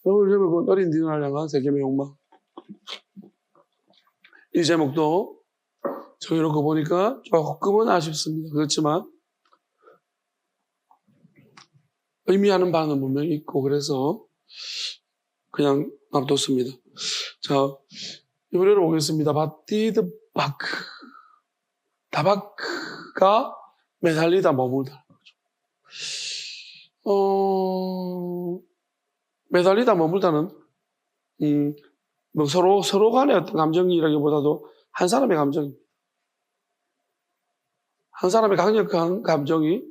오늘 제목은 어린 디나를 향한 세겜의 욕망. 이 제목도 정해놓고 보니까 조금은 아쉽습니다. 그렇지만 의미하는 바는 분명히 있고 그래서 그냥 놔뒀습니다. 자, 이번에로 보겠습니다. 바티드 바크. 다바크가 매달리다 머물다. 매달리다 머물다는 뭐 서로 간의 어떤 감정이라기보다도 한 사람의 감정입니다. 한 사람의 강력한 감정을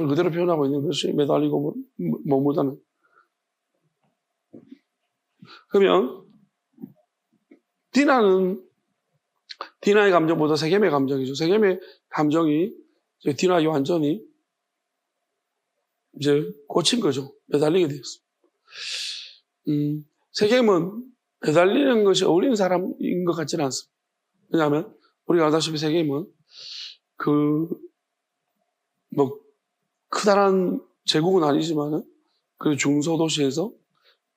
그대로 표현하고 있는 것이 매달리고 머물다는. 그러면 디나의 감정보다 세겜의 감정이죠. 세겜의 감정이 디나에게 완전히 이제 꽂힌 거죠. 매달리게 되었습니다. 세겜은 매달리는 것이 어울리는 사람인 것 같지는 않습니다. 왜냐하면 우리가 알다시피 세겜은 크다란 제국은 아니지만은 그 중소도시에서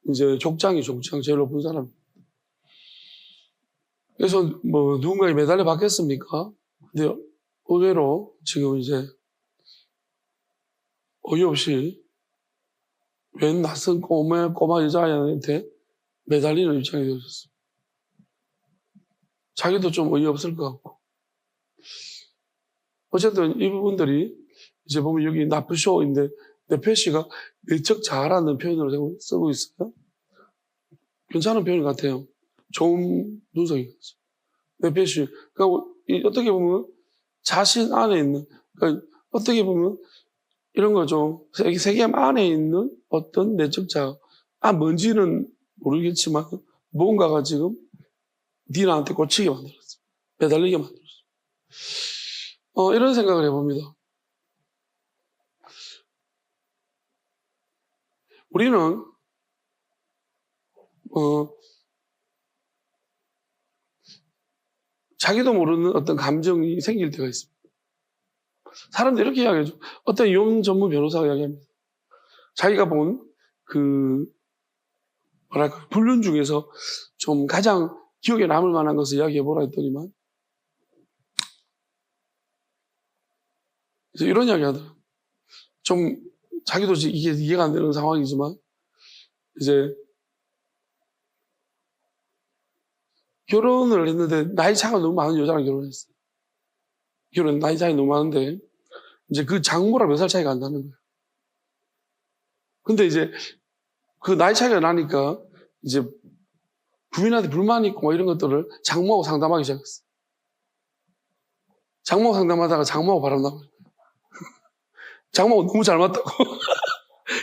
이제 족장 제일 높은 사람. 그래서 뭐 누군가에 매달려 받겠습니까? 근데 의외로 지금 이제 어이없이 웬 낯선 꼬마 여자애한테 매달리는 입장이 되어졌어. 자기도 좀 어이없을 것 같고. 어쨌든 이 부분들이 이제 보면 여기 나프쇼인데 네페시가 내적 자아라는 표현을 쓰고 있어요. 괜찮은 표현 같아요. 좋은 분석인 거죠. 네페시. 그러니까 어떻게 보면 자신 안에 있는, 그러니까 어떻게 보면 이런 거죠. 세겜 안에 있는 어떤 내적 자아. 뭔지는 모르겠지만 뭔가가 지금 디나한테 꽂히게 만들었어. 매달리게 만들었어. 이런 생각을 해봅니다. 우리는 자기도 모르는 어떤 감정이 생길 때가 있습니다. 사람들이 이렇게 이야기하죠. 어떤 이혼 전문 변호사가 이야기합니다. 자기가 본 불륜 중에서 좀 가장 기억에 남을 만한 것을 이야기해보라 했더니만 그래서 이런 이야기 하더라고요. 좀 자기도 이게 이해가 안 되는 상황이지만 이제 결혼을 했는데 나이 차가 너무 많은 여자랑 결혼했어요. 나이 차이 너무 많은데 이제 그 장모랑 몇 살 차이가 안 나는 거예요. 근데 이제 그 나이 차이가 나니까 이제 부인한테 불만이 있고 뭐 이런 것들을 장모하고 상담하기 시작했어요. 장모하고 상담하다가 장모하고 바람나고 장모하고 너무 잘 맞다고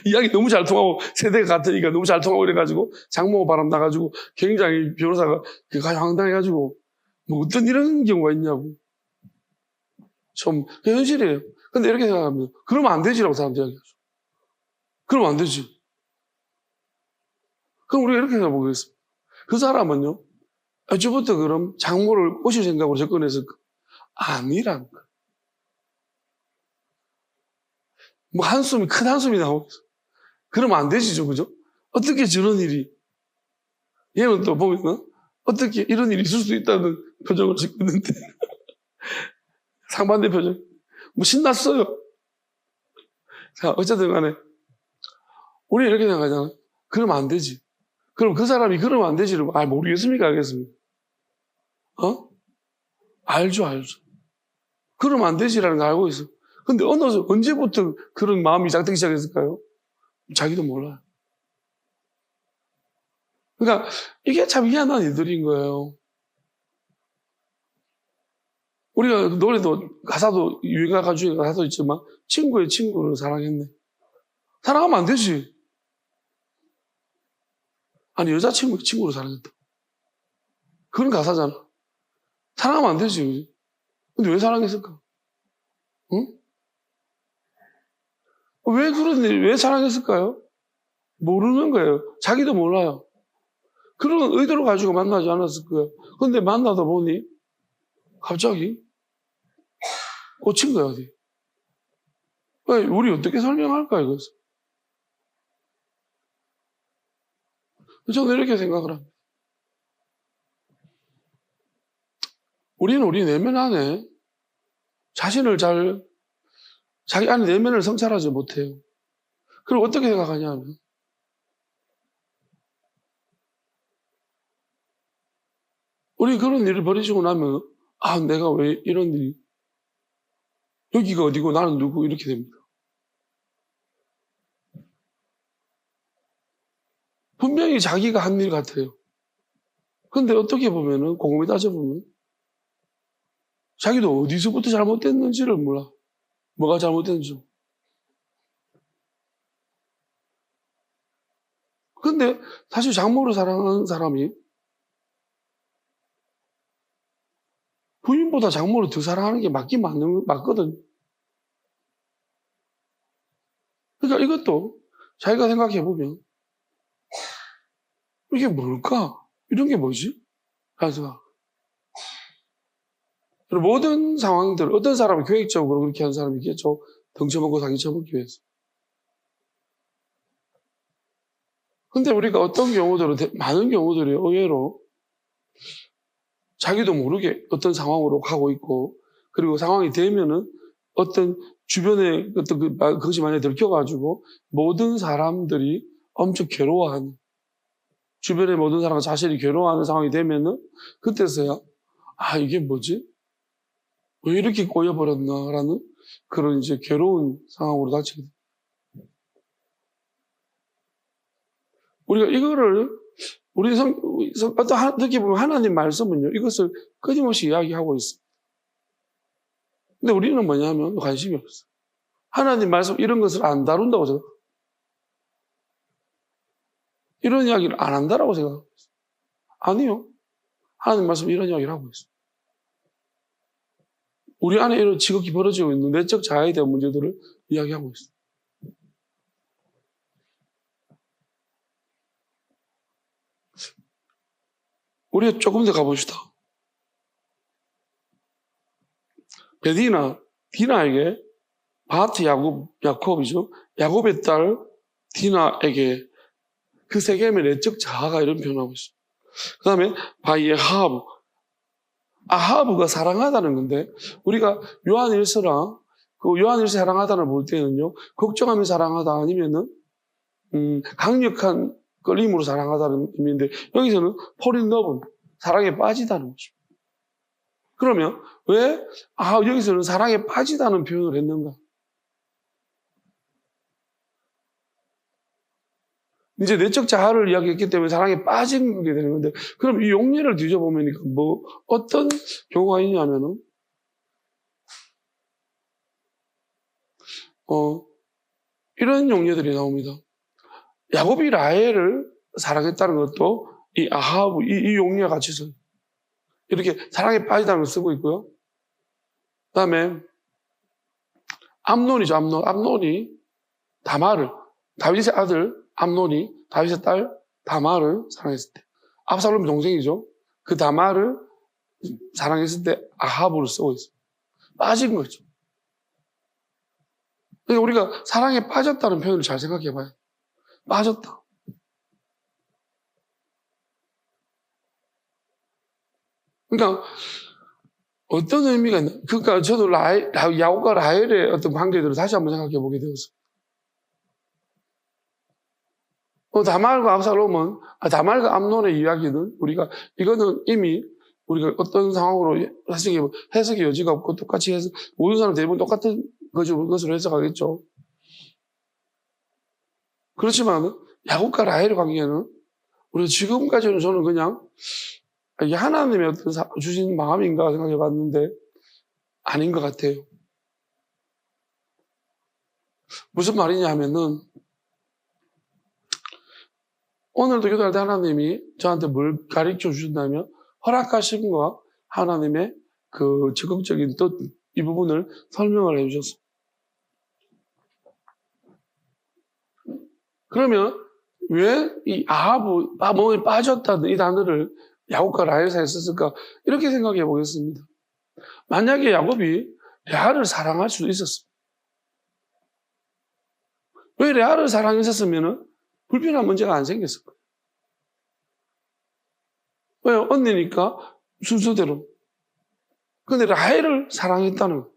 이야기 너무 잘 통하고 세대가 같으니까 너무 잘 통하고 이래가지고 장모하고 바람나가지고 굉장히 변호사가 황당해가지고 뭐 어떤 이런 경우가 있냐고 좀 현실이에요. 근데 이렇게 생각합니다. 그러면 안 되지라고 사람들이 이야기하죠. 그러면 안 되지. 그럼 우리가 이렇게 생각해보겠습니다. 그 사람은요, 애초부터 그럼 장모를 꼬실 생각으로 접근했을까? 아니란 거예요. 뭐 큰 한숨이 나오겠어. 그러면 안 되지죠, 그죠? 어떻게 저런 일이, 얘는 또 보면, 어떻게 이런 일이 있을 수 있다는 표정을 짓고 있는데, 상반대 표정. 뭐 신났어요. 자, 어쨌든 간에, 우리 이렇게 생각하잖아. 그러면 안 되지. 그럼 그 사람이 그러면 안 되지를, 모르겠습니까? 알겠습니까? 알죠. 그러면 안 되지라는 걸 알고 있어. 근데 언제부터 그런 마음이 작동이 시작했을까요? 자기도 몰라요. 그러니까 이게 참 희한한 일들인 거예요. 우리가 노래도 가사도 유행가 가중에 가사도 있지만 친구의 친구를 사랑했네. 사랑하면 안 되지. 아니 여자친구의 친구를 사랑했다. 그런 가사잖아. 사랑하면 안 되지. 근데 왜 사랑했을까? 응? 왜 사랑했을까요? 모르는 거예요. 자기도 몰라요. 그런 의도를 가지고 만나지 않았을 거예요. 근데 만나다 보니 갑자기 꽂힌 거야, 어디. 우리 어떻게 설명할까, 이것을. 저는 이렇게 생각을 합니다. 우리는 우리 내면 안에 자신을 자기 안에 내면을 성찰하지 못해요. 그럼 어떻게 생각하냐면, 우리 그런 일을 벌이시고 나면, 내가 왜 이런 일이, 여기가 어디고 나는 누구, 이렇게 됩니다. 분명히 자기가 한 일 같아요. 근데 어떻게 보면은, 곰곰이 따져보면, 자기도 어디서부터 잘못됐는지를 몰라. 뭐가 잘못됐는지. 근데 사실 장모를 사랑하는 사람이 부인보다 장모를 더 사랑하는 게 맞거든. 그러니까 이것도 자기가 생각해보면, 이게 뭘까? 이런 게 뭐지? 그래서 모든 상황들, 어떤 사람은 계획적으로 그렇게 하는 사람이 있겠죠. 덩쳐먹고 사기 쳐먹기 위해서. 근데 우리가 어떤 경우들은, 많은 경우들이 의외로 자기도 모르게 어떤 상황으로 가고 있고, 그리고 상황이 되면은 어떤 주변에 어떤 그것이 만약에 들켜가지고 모든 사람들이 엄청 괴로워하는, 주변의 모든 사람과 자신이 괴로워하는 상황이 되면은 그때서야, 이게 뭐지? 왜 이렇게 꼬여버렸나라는 그런 이제 괴로운 상황으로 닥치게 됩니다. 우리가 이거를, 어떻게 보면 하나님 말씀은요, 이것을 끊임없이 이야기하고 있어요. 근데 우리는 뭐냐면 관심이 없어요. 하나님 말씀 이런 것을 안 다룬다고 생각해요. 이런 이야기를 안 한다라고 생각하고 있어요. 아니요. 하나님 말씀 이런 이야기를 하고 있어요. 우리 안에 이런 지극히 벌어지고 있는 내적 자아에 대한 문제들을 이야기하고 있어요. 우리가 조금 더 가봅시다. 디나에게 바트 야곱이죠. 야곱의 딸 디나에게 그 세겜의 내적 자아가 이런 표현하고 있어요. 그 다음에 바이의 아하브가 사랑하다는 건데, 우리가 요한일서랑 그 요한일서 사랑하다를 볼 때는요, 걱정하며 사랑하다 아니면은 강력한 끌림으로 사랑하다는 의미인데, 여기서는 fall in love, 사랑에 빠지다는 거죠. 그러면 왜 여기서는 사랑에 빠지다는 표현을 했는가? 이제 내적 자아를 이야기했기 때문에 사랑에 빠진 게 되는 건데, 그럼 이 용례를 뒤져보면 어떤 경우가 있냐면은, 이런 용례들이 나옵니다. 야곱이 라헬을 사랑했다는 것도 이 아하브, 이 용례와 같이 써요. 이렇게 사랑에 빠지다는 걸 쓰고 있고요. 그 다음에 암논이죠, 암논이 다윗의 아들 암논이 다윗의 딸 다말을 사랑했을 때, 압살롬 동생이죠. 그 다말을 사랑했을 때 아하브를 쓰고 있어요. 빠진 거죠. 그러니까 우리가 사랑에 빠졌다는 표현을 잘 생각해 봐요. 빠졌다. 그러니까 어떤 의미가 있나? 그러니까 저도 야곱과 라헬의 어떤 관계들을 다시 한번 생각해 보게 되었어요. 다말과 압살롬은, 다말과 암논의 이야기는 이거는 이미 우리가 어떤 상황으로 해석의 여지가 없고 똑같이 모든 사람 대부분 똑같은 것으로 해석하겠죠. 그렇지만 야곱과 라헬의 관계는 우리가 지금까지는 저는 그냥 이게 하나님의 어떤 주신 마음인가 생각해 봤는데 아닌 것 같아요. 무슨 말이냐 하면은, 오늘도 기도할 때 하나님이 저한테 뭘 가르쳐 주신다면 허락하심과 하나님의 그 적극적인 뜻, 이 부분을 설명을 해 주셨어요. 그러면 왜 이 몸에 빠졌다는 이 단어를 야곱과 라헬 사이에 썼을까? 이렇게 생각해 보겠습니다. 만약에 야곱이 레아를 사랑할 수도 있었어요. 왜 레아를 사랑했었으면 불편한 문제가 안 생겼을 거예요. 왜? 언니니까 순서대로. 근데 라헬을 사랑했다는 거예요.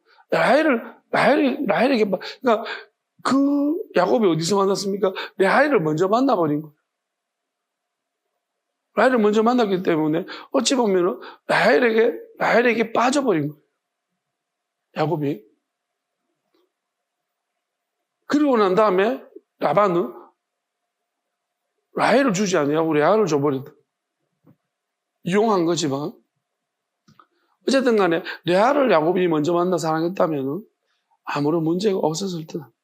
라헬에게, 그러니까 그 야곱이 어디서 만났습니까? 라헬을 먼저 만나버린 거예요. 라헬을 먼저 만났기 때문에 어찌 보면 라헬에게 빠져버린 거예요. 야곱이. 그리고 난 다음에 라반은 라헬을 주지 않냐고 레아를 줘버린다. 이용한 거지만 어쨌든 간에 레아를 야곱이 먼저 만나 사랑했다면 아무런 문제가 없었을 듯 합니다.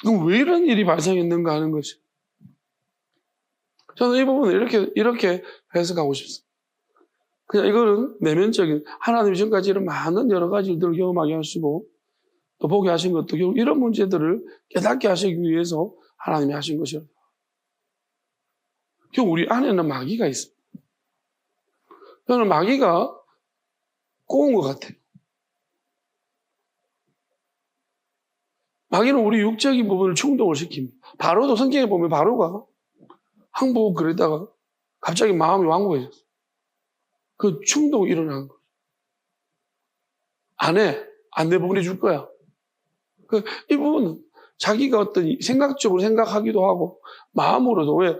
그럼 왜 이런 일이 발생했는가 하는 것이. 저는 이 부분을 이렇게 해석하고 싶습니다. 그냥 이거는 내면적인 하나님이 지금까지 이런 많은 여러 가지 일들을 경험하게 하시고 또 보게 하신 것도 결국 이런 문제들을 깨닫게 하시기 위해서 하나님이 하신 것이에요. 결국 우리 안에는 마귀가 있습니다. 저는 마귀가 꼬운 것 같아요. 마귀는 우리 육적인 부분을 충동을 시킵니다. 바로도 성경에 보면 바로가 항복 그랬다가 갑자기 마음이 완고해졌어요. 그 충동이 일어나는 거예요. 안 해. 안 내보내줄 거야. 이 부분은 자기가 어떤 생각적으로 생각하기도 하고 마음으로도 왜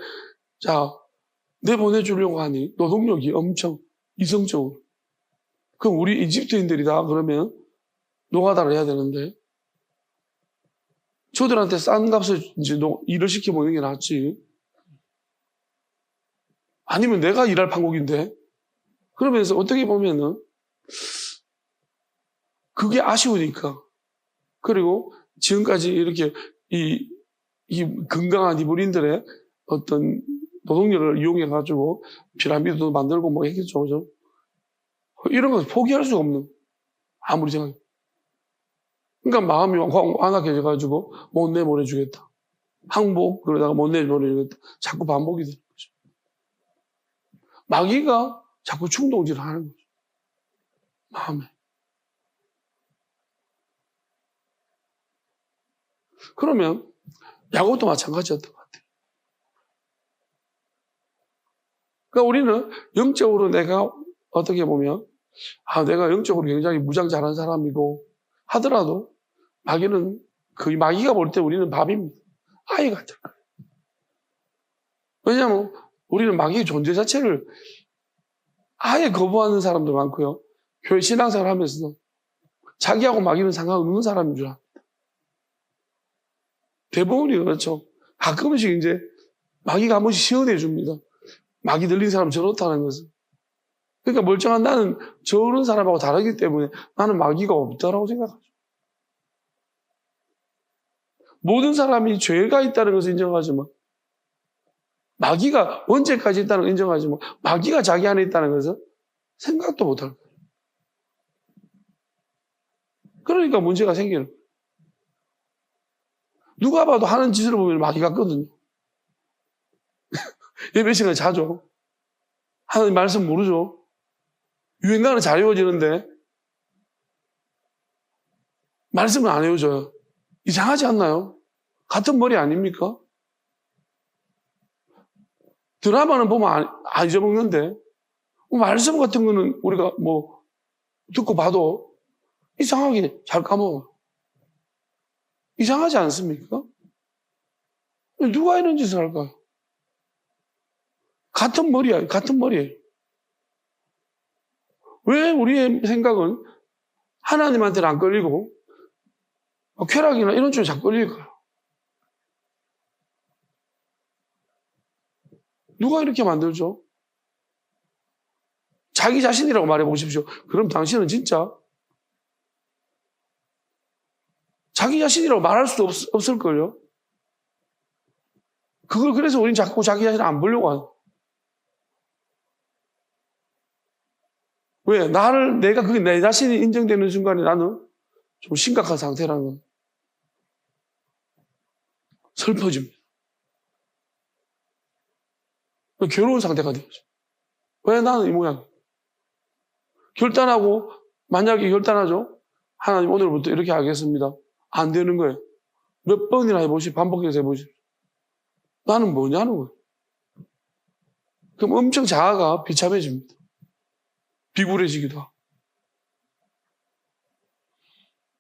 내보내주려고 하니 노동력이 엄청 이성적으로. 그럼 우리 이집트인들이다 그러면 노가다를 해야 되는데 저들한테 싼 값을 이제 일을 시켜보는 게 낫지. 아니면 내가 일할 판국인데. 그러면서 어떻게 보면은 그게 아쉬우니까. 그리고 지금까지 이렇게 이 건강한 이브린들의 어떤 노동력을 이용해가지고 피라미드도 만들고 뭐 했겠죠. 그죠? 이런 거 포기할 수가 없는. 아무리 생각해도. 그러니까 마음이 완악해져가지고 못 내보내주겠다. 항복 그러다가 못 내보내주겠다. 자꾸 반복이 되는 거죠. 마귀가 자꾸 충동질을 하는 거죠. 마음에. 그러면 야곱도 마찬가지였던 것 같아요. 그러니까 우리는 영적으로 내가 어떻게 보면 내가 영적으로 굉장히 무장 잘하는 사람이고 하더라도 마귀는 그 마귀가 볼 때 우리는 밥입니다. 아이 같은 거예요. 왜냐하면 우리는 마귀의 존재 자체를 아예 거부하는 사람도 많고요. 교회 신앙생활 하면서도 자기하고 마귀는 상관없는 사람인 줄 압니다. 대부분이 그렇죠. 가끔씩 이제 마귀가 한 번씩 시연해 줍니다. 마귀 들린 사람 저렇다는 것은. 그러니까 멀쩡한 나는 저런 사람하고 다르기 때문에 나는 마귀가 없다라고 생각하죠. 모든 사람이 죄가 있다는 것을 인정하지만 마귀가 언제까지 있다는 걸 인정하지만 마귀가 자기 안에 있다는 것은 생각도 못할 거예요. 그러니까 문제가 생기는 거예요. 누가 봐도 하는 짓을 보면 마귀 같거든요. 예배 시간에 자죠. 하나님 말씀 모르죠. 유행가는 잘 외워지는데 말씀은 안 외워져요. 이상하지 않나요? 같은 머리 아닙니까? 드라마는 보면 안 잊어먹는데 말씀 같은 거는 우리가 뭐 듣고 봐도 이상하게 잘 까먹어요. 이상하지 않습니까? 누가 이런 짓을 할까요? 같은 머리야, 같은 머리예요. 왜 우리의 생각은 하나님한테는 안 끌리고 쾌락이나 이런 쪽에 자꾸 끌릴까요? 누가 이렇게 만들죠? 자기 자신이라고 말해 보십시오. 그럼 당신은 진짜 자기 자신이라고 말할 수도 없을걸요? 그걸 그래서 우리는 자꾸 자기 자신을 안 보려고 하는. 왜? 내가 그게 내 자신이 인정되는 순간에 나는 좀 심각한 상태라는 건 슬퍼집니다. 괴로운 상태가 되죠. 왜 나는 이 모양? 결단하고, 만약에 결단하죠? 하나님 오늘부터 이렇게 하겠습니다. 안 되는 거예요. 몇 번이나 반복해서 해보십시오. 나는 뭐냐는 거예요. 그럼 엄청 자아가 비참해집니다. 비굴해지기도 하고.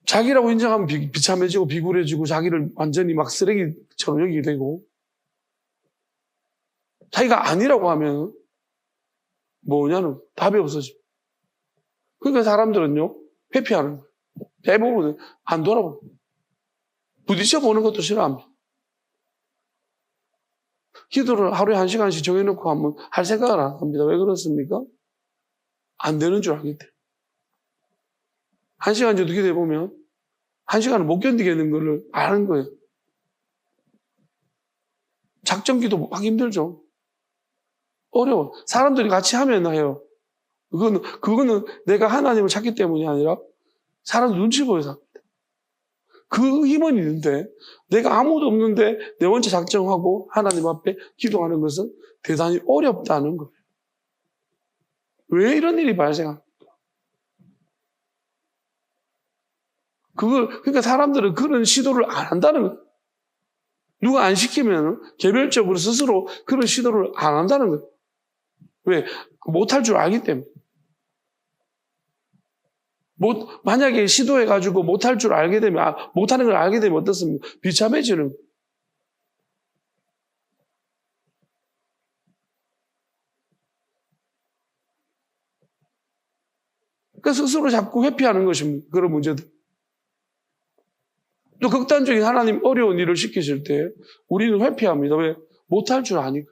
자기라고 인정하면 비참해지고 비굴해지고 자기를 완전히 막 쓰레기처럼 여기게 되고, 자기가 아니라고 하면 뭐냐는 답이 없어집니다. 그러니까 사람들은요, 회피하는 거예요. 대부분은 안 돌아보고 부딪혀 보는 것도 싫어합니다. 기도를 하루에 1시간씩 정해놓고 하면 할 생각을 안 합니다. 왜 그렇습니까? 안 되는 줄 알기 때문에. 1시간 정도 기도해보면 1시간을 못 견디겠는 걸 아는 거예요. 작전 기도 하기 힘들죠. 어려워. 사람들이 같이 하면 해요. 그거는 내가 하나님을 찾기 때문이 아니라 사람 눈치 보여서 합니다. 그 힘은 있는데 내가 아무도 없는데 내 혼자 작정하고 하나님 앞에 기도하는 것은 대단히 어렵다는 거예요. 왜 이런 일이 발생합니까? 그러니까 사람들은 그런 시도를 안 한다는 거예요. 누가 안 시키면 개별적으로 스스로 그런 시도를 안 한다는 거예요. 왜? 못할 줄 알기 때문에. 만약에 시도해가지고 못할 줄 알게 되면, 못하는 걸 알게 되면 어떻습니까? 비참해지는 거예요. 그러니까 스스로 자꾸 회피하는 것입니다. 그런 문제들. 또 극단적인 하나님 어려운 일을 시키실 때 우리는 회피합니다. 왜? 못할 줄 아니까.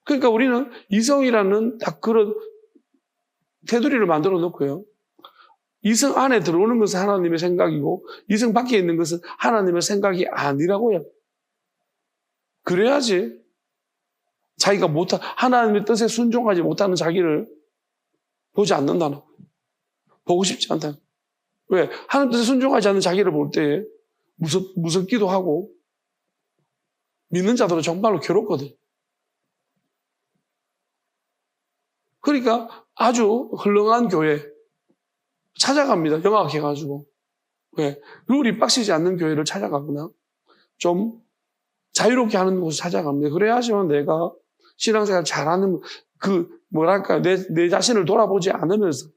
그러니까 우리는 이성이라는 딱 그런 테두리를 만들어 놓고요. 이성 안에 들어오는 것은 하나님의 생각이고 이성 밖에 있는 것은 하나님의 생각이 아니라고요. 그래야지 자기가 하나님의 뜻에 순종하지 못하는 자기를 보지 않는다는 거예요. 보고 싶지 않다는 거예요. 왜? 하나님 뜻에 순종하지 않는 자기를 볼 때에 무섭기도 하고 믿는 자들은 정말로 괴롭거든. 그러니까 아주 헐렁한 교회 찾아갑니다. 영악해가지고. 왜? 룰이 빡시지 않는 교회를 찾아가거나 좀 자유롭게 하는 곳을 찾아갑니다. 그래야지만 내가 신앙생활 잘하는 내 자신을 돌아보지 않으면서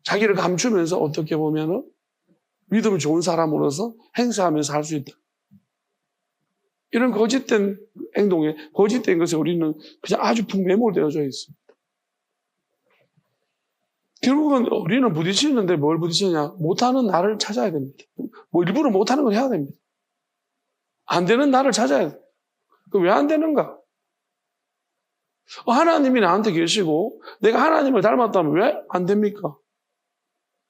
자기를 감추면서 어떻게 보면은 믿음 좋은 사람으로서 행사하면서 할 수 있다. 이런 거짓된 행동에, 거짓된 것에 우리는 그냥 아주 푹 매몰되어져 있습니다. 결국은 우리는 부딪히는데 뭘 부딪히냐? 못하는 나를 찾아야 됩니다. 일부러 못하는 걸 해야 됩니다. 안 되는 나를 찾아야 돼요. 왜 안 되는가? 하나님이 나한테 계시고 내가 하나님을 닮았다면 왜 안 됩니까?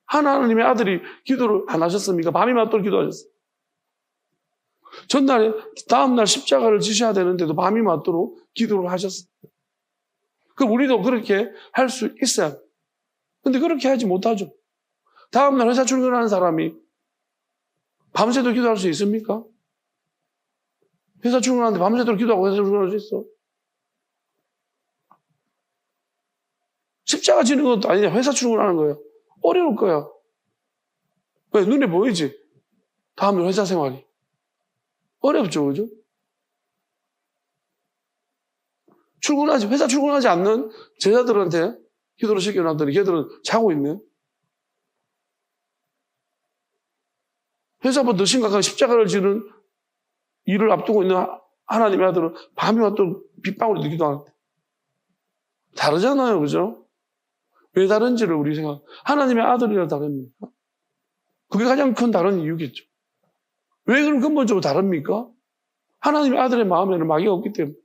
하나님의 아들이 기도를 안 하셨습니까? 밤이 맞도록 기도하셨어요. 전날에 다음날 십자가를 지셔야 되는데도 밤이 맞도록 기도를 하셨어요. 그럼 우리도 그렇게 할 수 있어요. 근데 그렇게 하지 못하죠. 다음날 회사 출근하는 사람이 밤새도록 기도할 수 있습니까? 회사 출근하는데 밤새도록 기도하고 회사 출근할 수 있어? 십자가 지는 것도 아니냐. 회사 출근하는 거예요. 어려울 거야. 왜? 눈에 보이지? 다음날 회사 생활이. 어렵죠, 그죠? 회사 출근하지 않는 제자들한테 기도를 시켜놨더니 걔들은 자고 있네. 회사보다 더 심각한 십자가를 지는 일을 앞두고 있는 하나님의 아들은 밤이 와도 빗방울이 기도하는데. 다르잖아요, 그죠? 왜 다른지를 우리 하나님의 아들이라 다릅니까? 그게 가장 큰 다른 이유겠죠. 왜 그럼 근본적으로 다릅니까? 하나님의 아들의 마음에는 마귀가 없기 때문에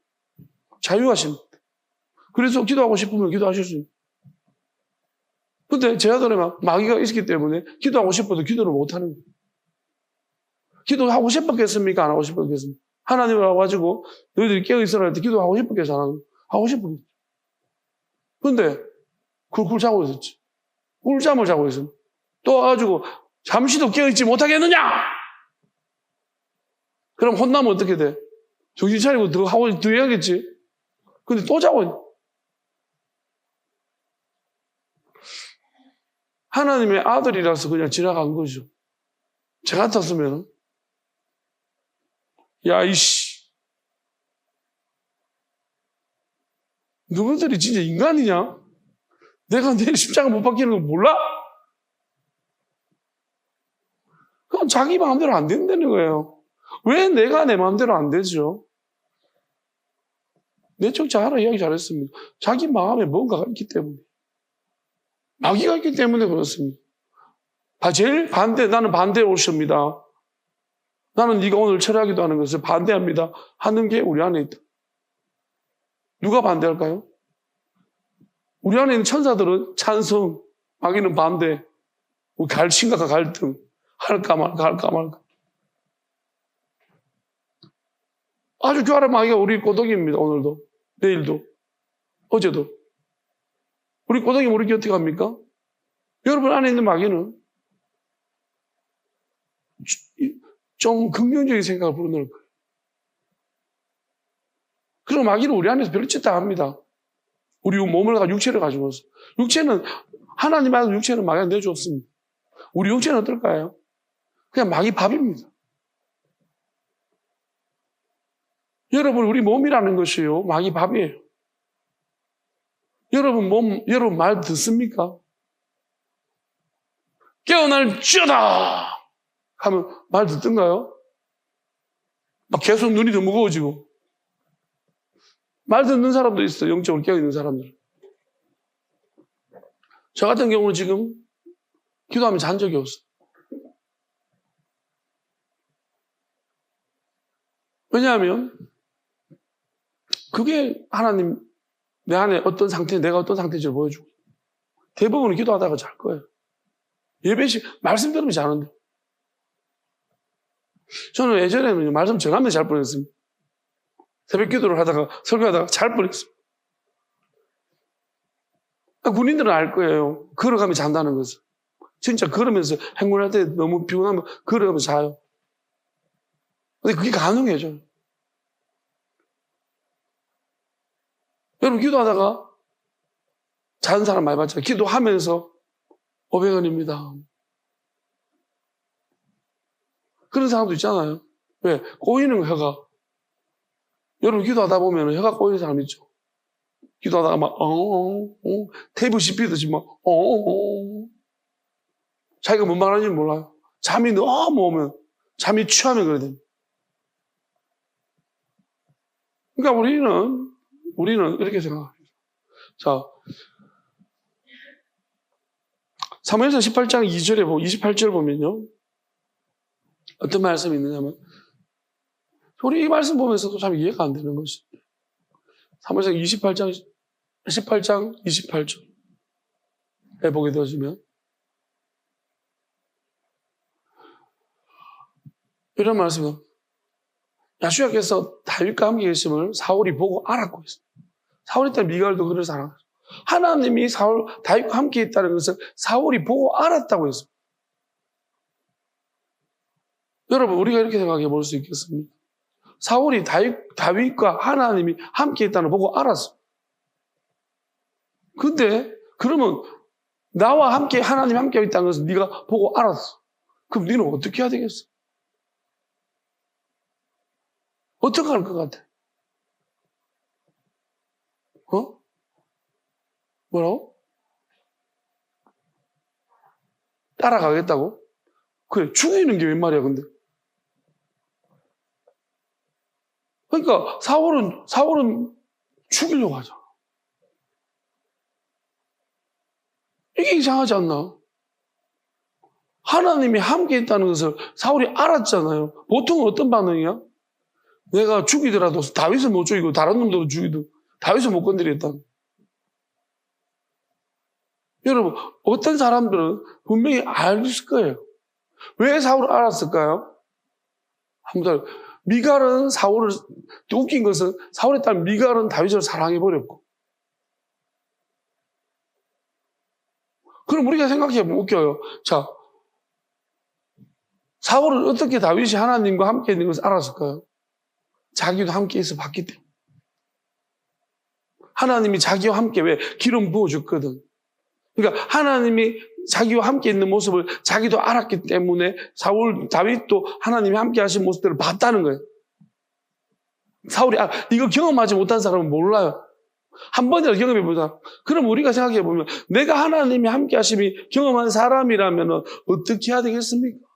자유하십니다. 그래서 기도하고 싶으면 기도하실 수 있습니다. 근데 제 아들에 마귀가 있기 때문에 기도하고 싶어도 기도를 못하는 거예요. 기도하고 싶었겠습니까? 안 하고 싶었겠습니까? 하나님을 와가지고 너희들이 깨어있으라 할 때 기도하고 싶었겠어? 안 하고 싶었겠죠. 근데 굴 자고 있었지. 꿀잠을 자고 있으면 또 와가지고 잠시도 깨어있지 못하겠느냐? 그럼 혼나면 어떻게 돼? 정신 차리고 더 해야겠지. 근데 또 자고 있네. 하나님의 아들이라서 그냥 지나간 거죠. 저 같았으면 야 이씨 너희들이 진짜 인간이냐? 내가 내일 십자가 못 박히는 거 몰라? 그건 자기 마음대로 안 된다는 거예요. 왜 내가 내 마음대로 안 되죠? 내적 자아라 이야기 잘했습니다. 자기 마음에 뭔가가 있기 때문에. 마귀가 있기 때문에 그렇습니다. 제일 나는 반대 옷입니다. 나는 네가 오늘 철회하기도 하는 것을 반대합니다. 하는 게 우리 안에 있다. 누가 반대할까요? 우리 안에 있는 천사들은 찬성, 마귀는 반대. 심각한 갈등. 할까 말까. 아주 교활한 마귀가 우리 꼬독입니다. 오늘도, 내일도, 어제도. 우리 꼬독이 우리 곁에 갑니까? 여러분 안에 있는 마귀는 좀 긍정적인 생각을 불어넣을 거예요. 그럼 마귀는 우리 안에서 별짓 다 합니다. 우리 몸을 가지고 육체를 가지고서. 육체는, 하나님 안에서 육체는 마귀가 내줬습니다. 우리 육체는 어떨까요? 그냥 마귀 밥입니다. 여러분, 우리 몸이라는 것이요, 마귀 밥이에요. 여러분 말 듣습니까? 깨어날지어다! 하면 말 듣던가요? 막 계속 눈이 더 무거워지고. 말 듣는 사람도 있어요. 영적으로 깨어있는 사람들. 저 같은 경우는 지금 기도하면 잔 적이 없어요. 왜냐하면 그게 하나님 내 안에 어떤 상태, 내가 어떤 상태인지를 보여주고 대부분은 기도하다가 잘 거예요. 말씀 들으면 자는데. 저는 예전에는 말씀 정하면 잘 뻔했습니다. 새벽 기도를 하다가 설교하다가 잘 뻔했어요. 군인들은 알 거예요. 걸어가면 잔다는 것을. 진짜 걸으면서 행군할 때 너무 피곤하면 걸어가면서 자요. 근데 그게 가능해져. 여러분 기도하다가 자는 사람 많이 봤잖아요. 기도하면서 500원입니다. 그런 사람도 있잖아요. 왜? 꼬이는 거, 혀가. 여러분 기도하다 보면 혀가 꼬이는 사람 있죠. 기도하다가 막 테이프 씹히듯이 막 자기가 뭔 말하는지 몰라요. 잠이 너무 오면, 잠이 취하면 그래야 됩니다. 그러니까 우리는 이렇게 생각합니다. 자, 사무엘서 18장 2절에 28절 보면요. 어떤 말씀이 있느냐면, 우리 이 말씀 보면서도 참 이해가 안 되는 것이. 사무엘서 18장 28절에 보게 되어지면, 이런 말씀은, 야슈야께서 다윗과 함께 계심을 사울이 보고 알았고 있습니다. 사울이 딸 미갈도 그를 사랑하죠. 하나님이 다윗과 함께 있다는 것을 사울이 보고 알았다고 했습니다. 여러분, 우리가 이렇게 생각해 볼 수 있겠습니다. 사울이 다윗과 하나님이 함께 있다는 걸 보고 알았어. 근데, 그러면, 나와 함께, 하나님이 함께 있다는 것을 네가 보고 알았어. 그럼 너는 어떻게 해야 되겠어? 어떻게 할 것 같아? 뭐라고? 따라가겠다고? 그래, 죽이는 게 웬 말이야, 근데. 그러니까, 사울은 죽이려고 하잖아. 이게 이상하지 않나? 하나님이 함께 있다는 것을 사울이 알았잖아요. 보통은 어떤 반응이야? 내가 죽이더라도 다윗을 못 죽이고 다른 놈들은 죽이도 다윗을 못 건드리겠다. 여러분, 어떤 사람들은 분명히 알았을 거예요. 왜 사울을 알았을까요? 한번 미갈은 또 웃긴 것은 사울의 딸 미갈은 다윗을 사랑해버렸고. 그럼 우리가 생각해보면 웃겨요. 자, 사울은 어떻게 다윗이 하나님과 함께 있는 것을 알았을까요? 자기도 함께 있어 봤기 때문에. 하나님이 자기와 함께 왜 기름 부어줬거든. 그러니까 하나님이 자기와 함께 있는 모습을 자기도 알았기 때문에 다윗도 하나님이 함께 하신 모습들을 봤다는 거예요. 사울이 이거 경험하지 못한 사람은 몰라요. 한 번이라도 경험해보자. 그럼 우리가 생각해보면 내가 하나님이 함께 하심이 경험한 사람이라면 어떻게 해야 되겠습니까?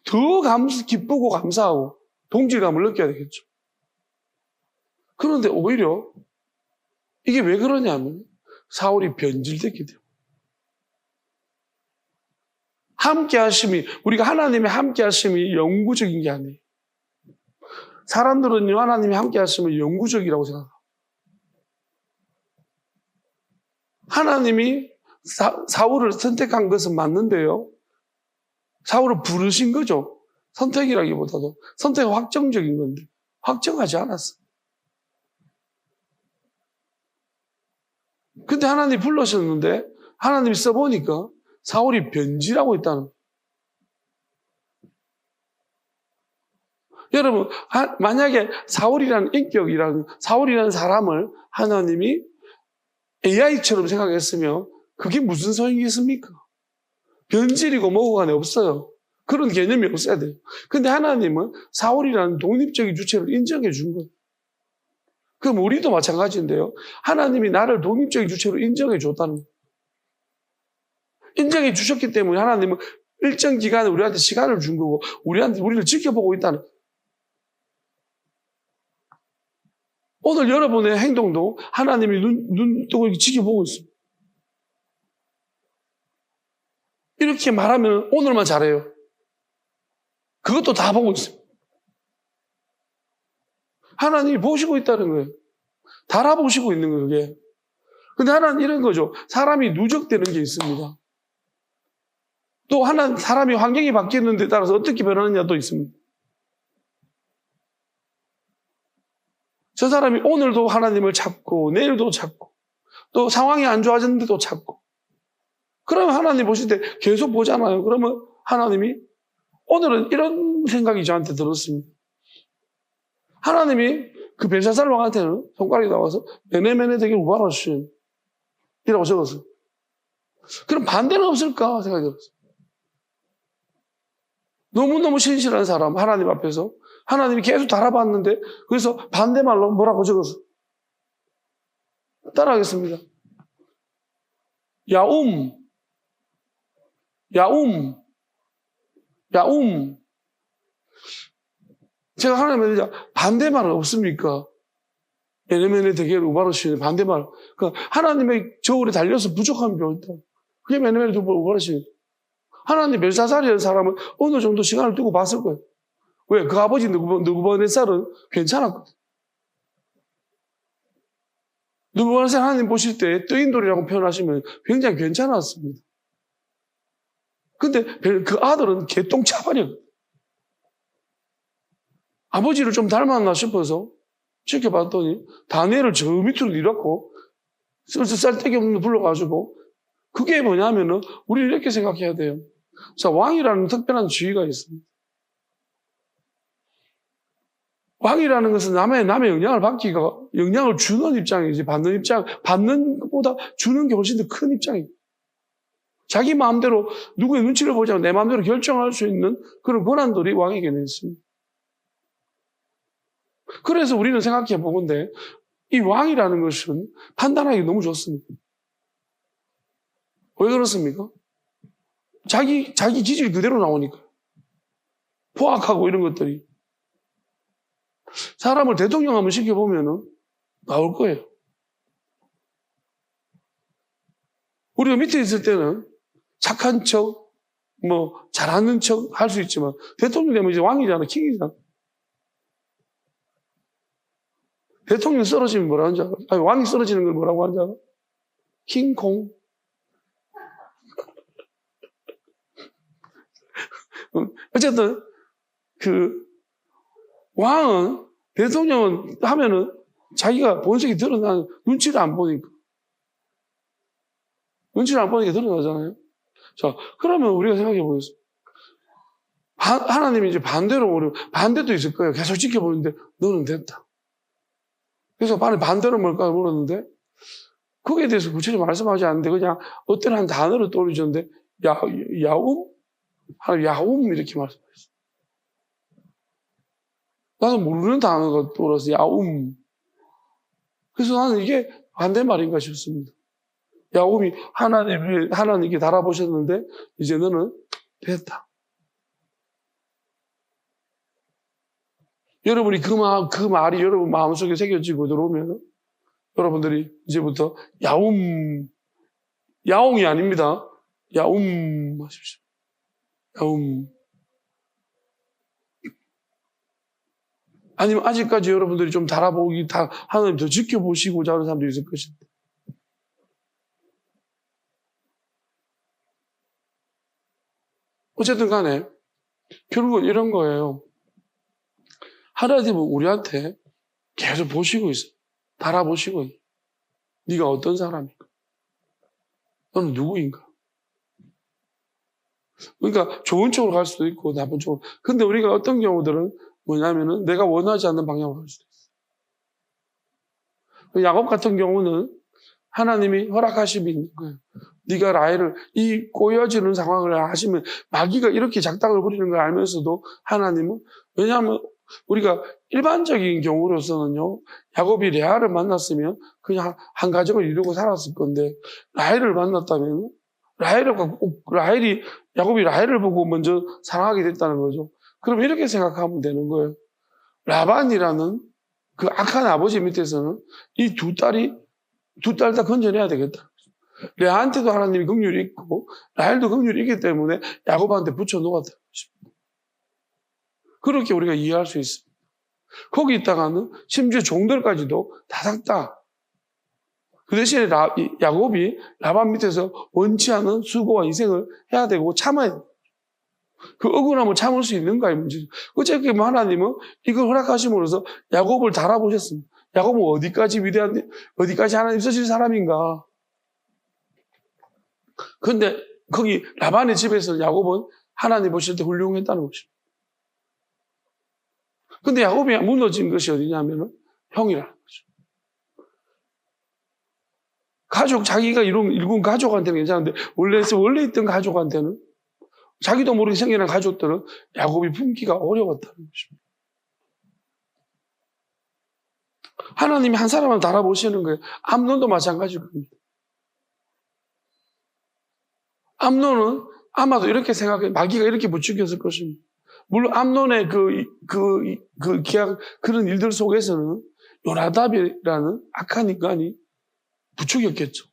더 기쁘고 감사하고 동질감을 느껴야 되겠죠. 그런데 오히려 이게 왜 그러냐면 사울이 변질됐기 때문에. 함께 하심이, 우리가 하나님의 함께 하심이 영구적인 게 아니에요. 사람들은요, 하나님이 함께 하심을 영구적이라고 생각합니다. 하나님이 사울을 선택한 것은 맞는데요. 사울을 부르신 거죠. 선택이라기보다도 선택은 확정적인 건데 확정하지 않았어요. 근데 하나님이 불러셨는데 하나님이 써보니까 사울이 변질하고 있다는 거예요. 여러분, 만약에 사울이라는 사람을 하나님이 AI처럼 생각했으면 그게 무슨 소용이겠습니까? 변질이고 뭐고 간에 없어요. 그런 개념이 없어야 돼요. 근데 하나님은 사울이라는 독립적인 주체를 인정해 준 거예요. 그럼 우리도 마찬가지인데요. 하나님이 나를 독립적인 주체로 인정해 줬다는 거예요. 인정해 주셨기 때문에 하나님은 일정 기간에 우리한테 시간을 준 거고 우리를 지켜보고 있다는 거예요. 오늘 여러분의 행동도 하나님이 눈 뜨고 지켜보고 있습니다. 이렇게 말하면 오늘만 잘해요. 그것도 다 보고 있어요. 하나님이 보시고 있다는 거예요. 다 알아보시고 있는 거예요, 그게. 근데 하나는 이런 거죠. 사람이 누적되는 게 있습니다. 또 사람이 환경이 바뀌는 데 따라서 어떻게 변하느냐도 있습니다. 저 사람이 오늘도 하나님을 찾고 내일도 찾고 또 상황이 안 좋아졌는데도 찾고 그러면 하나님 보실 때 계속 보잖아요. 그러면 하나님이 오늘은 이런 생각이 저한테 들었습니다. 하나님이 그 벨사살 왕한테는 손가락이 나와서 메네메네 되게 우바라신 이라고 적었어요. 그럼 반대는 없을까 생각이 들었어요. 너무너무 신실한 사람 하나님 앞에서 하나님이 계속 달아봤는데 그래서 반대말로 뭐라고 적었어요? 따라하겠습니다. 야움. 제가 하나님한테 반대말은 없습니까? 메네메네 대게를 우바르시는 반대말. 그러니까 하나님의 저울에 달려서 부족함이 배웠다. 그게 메네메네 우바르시는. 하나님 벨사살이라는 사람은 어느 정도 시간을 두고 봤을 거예요. 왜? 그 아버지 느부갓네살은 괜찮았거든. 느부갓네살 하나님 보실 때 뜨인돌이라고 표현하시면 굉장히 괜찮았습니다. 근데 그 아들은 개똥차발이었거든. 아버지를 좀 닮았나 싶어서 지켜봤더니 다니엘을 저 밑으로 내렸고 쌀데기 없는 거 불러가지고 그게 뭐냐면은 우리는 이렇게 생각해야 돼요. 자, 왕이라는 특별한 지위가 있습니다. 왕이라는 것은 남의 영향을 영향을 주는 입장이지 받는 것보다 주는 게 훨씬 더 큰 입장입니다. 자기 마음대로 누구의 눈치를 보지 않고 내 마음대로 결정할 수 있는 그런 권한들이 왕에게는 있습니다. 그래서 우리는 생각해 보건대 이 왕이라는 것은 판단하기 너무 좋습니다. 왜 그렇습니까? 자기 기질 그대로 나오니까. 포악하고 이런 것들이. 사람을 대통령 한번 시켜보면은 나올 거예요. 우리가 밑에 있을 때는 착한 척, 잘하는 척 할 수 있지만 대통령 되면 이제 왕이잖아, 킹이잖아. 대통령 쓰러지면 뭐라고 하는지 알아? 아니, 왕이 쓰러지는 걸 뭐라고 하는지 알아? 킹콩. 어쨌든, 왕은, 대통령은 하면은 자기가 본색이 드러나는 눈치를 안 보니까. 눈치를 안 보니까 드러나잖아요. 자, 그러면 우리가 생각해 보겠습니다. 하나님이 이제 반대도 있을 거예요. 계속 지켜보는데, 너는 됐다. 그래서 반대로 뭘까 물었는데, 거기에 대해서 구체적으로 말씀하지 않는데, 그냥 어떤 한 단어를 떠올리셨는데, 야움? 하나님 야움 이렇게 말씀하셨어요. 나도 모르는 단어가 떠올라서 야움. 그래서 나는 이게 반대말인가 싶습니다. 야곱이 하나님께 달아보셨는데 이제 너는 됐다. 여러분이 그 말이 여러분 마음속에 새겨지고 들어오면 여러분들이 이제부터 야옹이 아닙니다. 야움 하십시오. 야움. 아니면 아직까지 여러분들이 좀 하나님 더 지켜보시고자 하는 사람도 있을 것인데. 어쨌든 간에 결국은 이런 거예요. 하나님은 우리한테 계속 보시고 있어. 달아보시고 있어. 네가 어떤 사람인가? 너는 누구인가? 그러니까 좋은 쪽으로 갈 수도 있고 나쁜 쪽으로. 근데 우리가 어떤 경우들은 뭐냐면은 내가 원하지 않는 방향으로 갈 수도 있어. 야곱 같은 경우는 하나님이 허락하심이 있는 거예요. 네가 라헬을 이 꼬여지는 상황을 하시면 마귀가 이렇게 작당을 부리는 걸 알면서도 하나님은 왜냐하면 우리가 일반적인 경우로서는요 야곱이 레아를 만났으면 그냥 한 가정을 이루고 살았을 건데 라헬을 만났다면 야곱이 라헬을 보고 먼저 사랑하게 됐다는 거죠. 그럼 이렇게 생각하면 되는 거예요. 라반이라는 그 악한 아버지 밑에서는 이 두 딸 다 건져내야 되겠다. 레아한테도 하나님이 긍휼이 있고 라헬도 긍휼이 있기 때문에 야곱한테 붙여놓았다는 것입니다. 그렇게 우리가 이해할 수 있습니다. 거기 있다가는 심지어 종들까지도 다 삭다. 그 대신에 야곱이 라반 밑에서 원치 않은 수고와 희생을 해야 되고 참아야 돼요. 그 억울함을 참을 수 있는가의 문제죠. 어쨌든 하나님은 이걸 허락하심으로써 야곱을 달아보셨습니다. 야곱은 어디까지 하나님 쓰실 사람인가. 그런데 거기 라반의 집에서 야곱은 하나님 보실 때 훌륭했다는 것입니다. 근데 야곱이 무너진 것이 어디냐면은 형이라는 거죠. 자기가 일군 가족한테는 괜찮은데, 원래 있던 가족한테는, 자기도 모르게 생겨난 가족들은 야곱이 품기가 어려웠다는 것입니다. 하나님이 한 사람을 달아보시는 거예요. 암논도 마찬가지일 겁니다. 암논은 아마도 이렇게 생각해, 마귀가 이렇게 부추겼을 것입니다. 물론 암논의 그런 일들 속에서는 요나답이라는 악한 인간이 부추겼겠죠.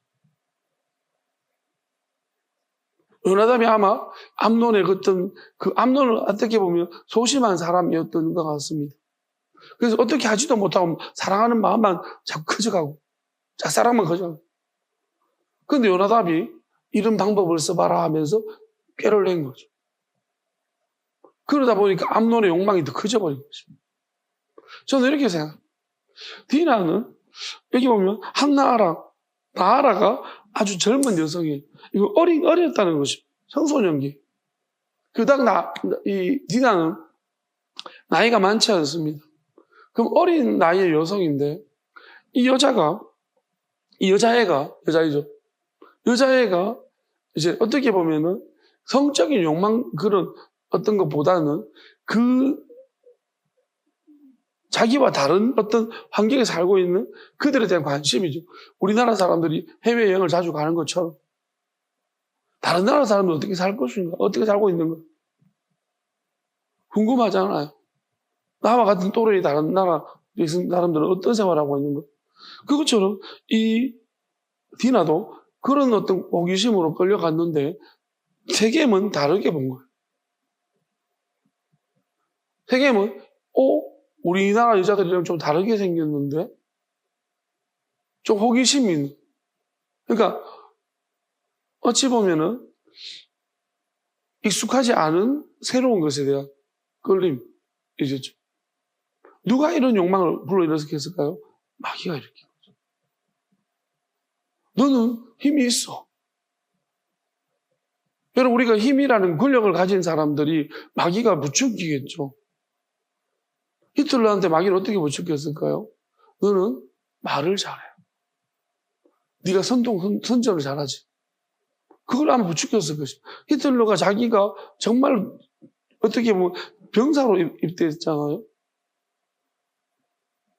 요나답이 아마 암논의 암논을 어떻게 보면 소심한 사람이었던 것 같습니다. 그래서 어떻게 하지도 못하고 사랑하는 마음만 자꾸 커져가고 짝사랑만 커져가고. 그런데 요나답이 이런 방법을 써봐라 하면서 꾀를 낸 거죠. 그러다 보니까 암논의 욕망이 더 커져버린 것입니다. 저는 이렇게 생각합니다. 디나는 여기 보면 나아라가 아주 젊은 여성이에요. 이거 어렸다는 것입니다. 청소년기. 디나는 나이가 많지 않습니다. 그럼 어린 나이의 여성인데 여자애가 이제 어떻게 보면은 성적인 욕망 그런 어떤 것보다는 자기와 다른 어떤 환경에 살고 있는 그들에 대한 관심이죠. 우리나라 사람들이 해외여행을 자주 가는 것처럼 다른 나라 사람들은 어떻게 살 것인가? 어떻게 살고 있는가? 궁금하잖아요. 나와 같은 또래의 다른 나라 사람들은 어떤 생활을 하고 있는가? 그것처럼 이 디나도 그런 어떤 호기심으로 끌려갔는데 세겜은 다르게 본 거예요. 세겜은 우리나라 여자들이랑 좀 다르게 생겼는데 좀 호기심이 있는. 그러니까 어찌 보면은 익숙하지 않은 새로운 것에 대한 끌림이죠. 누가 이런 욕망을 불러일으켰을까요? 마귀가 일으킨 거죠. 너는 힘이 있어. 여러분, 우리가 힘이라는 권력을 가진 사람들이 마귀가 부추기겠죠. 히틀러한테 마귀를 어떻게 부추겼을까요? 너는 말을 잘해. 네가 선전을 잘하지. 그걸 아마 부추겼을 것입니다. 히틀러가 자기가 정말 어떻게 보면 병사로 입대했잖아요.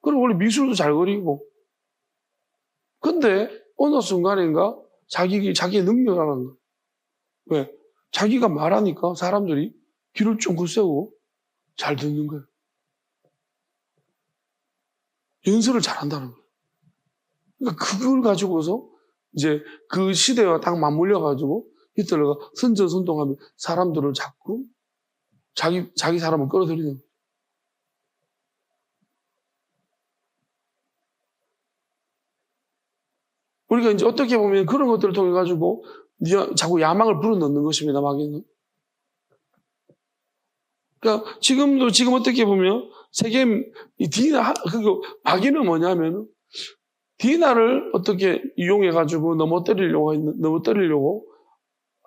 그리고 원래 미술도 잘 그리고 근데 어느 순간인가 자기의 능력을 하는 거예요. 왜? 자기가 말하니까 사람들이 귀를 쫑긋 세우고 잘 듣는 거예요. 연설을 잘한다는 거예요. 그러니까 그걸 가지고서 이제 그 시대와 딱 맞물려가지고 히틀러가 선전선동하면 사람들을 자꾸 자기 사람을 끌어들이는 거예요. 우리가 이제 어떻게 보면 그런 것들을 통해 가지고 자꾸 야망을 불어넣는 것입니다, 마귀는. 그러니까 지금 어떻게 보면 세계 이 디나 그리고 마귀는 뭐냐면 디나를 어떻게 이용해 가지고 넘어뜨리려고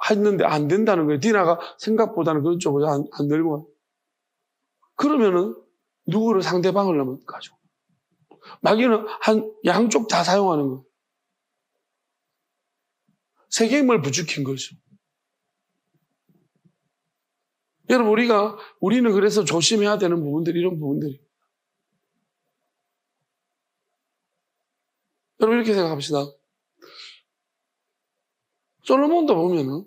했는데 안 된다는 거예요. 디나가 생각보다는 그런 쪽으로 안 늘고. 그러면은 누구를 상대방을 넘어가죠. 마귀는 양쪽 다 사용하는 거예요. 세계의 힘을 부추긴 거죠. 여러분, 우리는 그래서 조심해야 되는 부분들이 이런 부분들이. 여러분, 이렇게 생각합시다. 솔로몬도 보면은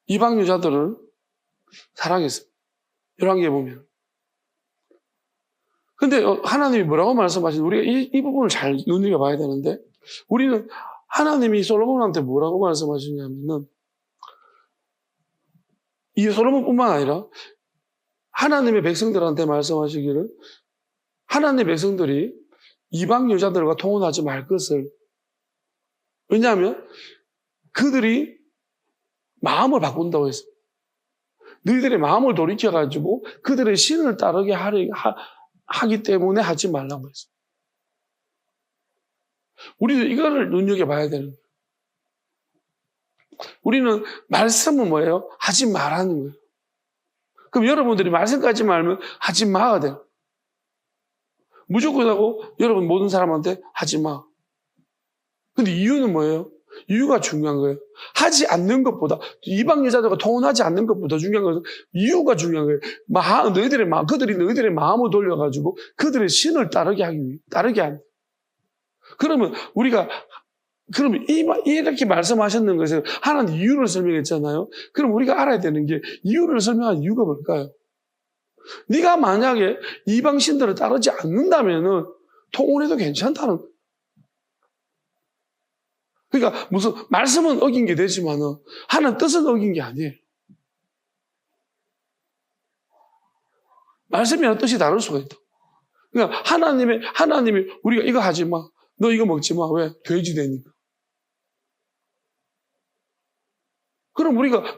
이방 여자들을 사랑했습니다. 열왕기에 보면. 근데 하나님이 뭐라고 말씀하시는지 우리가 이 부분을 잘 눈여겨봐야 되는데 우리는 하나님이 솔로몬한테 뭐라고 말씀하시냐면은 이 솔로몬뿐만 아니라 하나님의 백성들한테 말씀하시기를 하나님의 백성들이 이방 여자들과 통혼하지 말 것을. 왜냐하면 그들이 마음을 바꾼다고 했어요. 너희들의 마음을 돌이켜가지고 그들의 신을 따르게 하기 때문에 하지 말라고 했어요. 우리도 이거를 눈여겨봐야 되는 거예요. 우리는 말씀은 뭐예요? 하지 말라는 거예요. 그럼 여러분들이 말씀까지 말면 하지 마가 돼요. 무조건 하고 여러분 모든 사람한테 하지 마. 근데 이유는 뭐예요? 이유가 중요한 거예요. 하지 않는 것보다 이방 여자들과 통혼하지 않는 것보다 중요한 것은 이유가 중요한 거예요. 그들이 너희들의 마음을 돌려가지고 그들의 신을 따르게 하는. 그러면 이렇게 말씀하셨는 것에 하나님 이유를 설명했잖아요. 그럼 우리가 알아야 되는 게 이유를 설명한 이유가 뭘까요? 네가 만약에 이방 신들을 따르지 않는다면은 통혼해도 괜찮다는 거예요. 그러니까 무슨 말씀은 어긴 게 되지만은 하나님 뜻은 어긴 게 아니에요. 말씀이랑 뜻이 다를 수가 있다. 그러니까 하나님이 우리가 이거 하지 마. 너 이거 먹지 마. 왜? 돼지 되니까. 그럼 우리가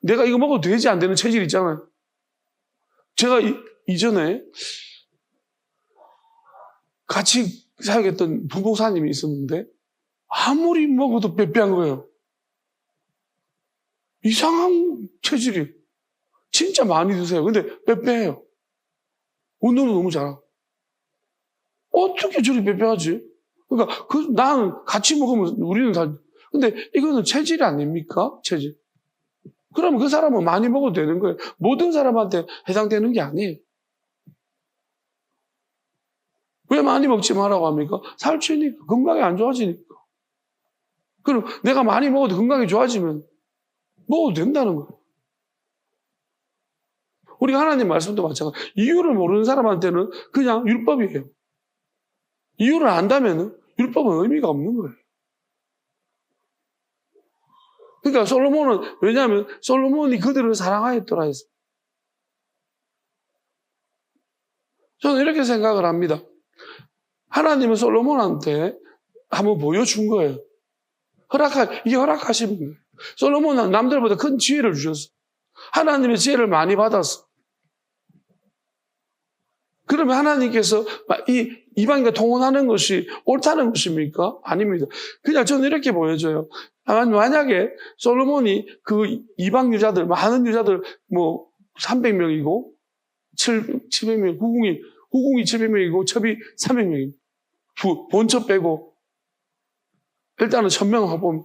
내가 이거 먹어도 돼지 안 되는 체질 있잖아요. 제가 이전에 같이 사역했던 부목사님이 있었는데 아무리 먹어도 빼빼한 거예요. 이상한 체질이. 진짜 많이 드세요. 근데 빼빼해요. 운동도 너무 잘하고. 어떻게 저리 빼빼하지? 그러니까 난 같이 먹으면 우리는 다. 근데 이거는 체질이 아닙니까? 체질. 그러면 그 사람은 많이 먹어도 되는 거예요. 모든 사람한테 해당되는 게 아니에요. 왜 많이 먹지 말라고 합니까? 살찌니까. 건강이 안 좋아지니까. 그럼 내가 많이 먹어도 건강이 좋아지면 먹어도 된다는 거예요. 우리가 하나님 말씀도 마찬가지. 이유를 모르는 사람한테는 그냥 율법이에요. 이유를 안다면 율법은 의미가 없는 거예요. 그러니까 왜냐하면 솔로몬이 그들을 사랑하였더라 했어요. 저는 이렇게 생각을 합니다. 하나님은 솔로몬한테 한번 보여준 거예요. 이게 허락하시는 거예요. 솔로몬은 남들보다 큰 지혜를 주셨어. 하나님의 지혜를 많이 받았어. 그러면 하나님께서 이방인과 통혼하는 것이 옳다는 것입니까? 아닙니다. 그냥 저는 이렇게 보여져요. 만약에 솔로몬이 그 이방 여자들, 많은 여자들, 300명이고, 700명, 후궁이 700명이고, 첩이 300명입니다. 본첩 빼고, 일단은 1000명 합본.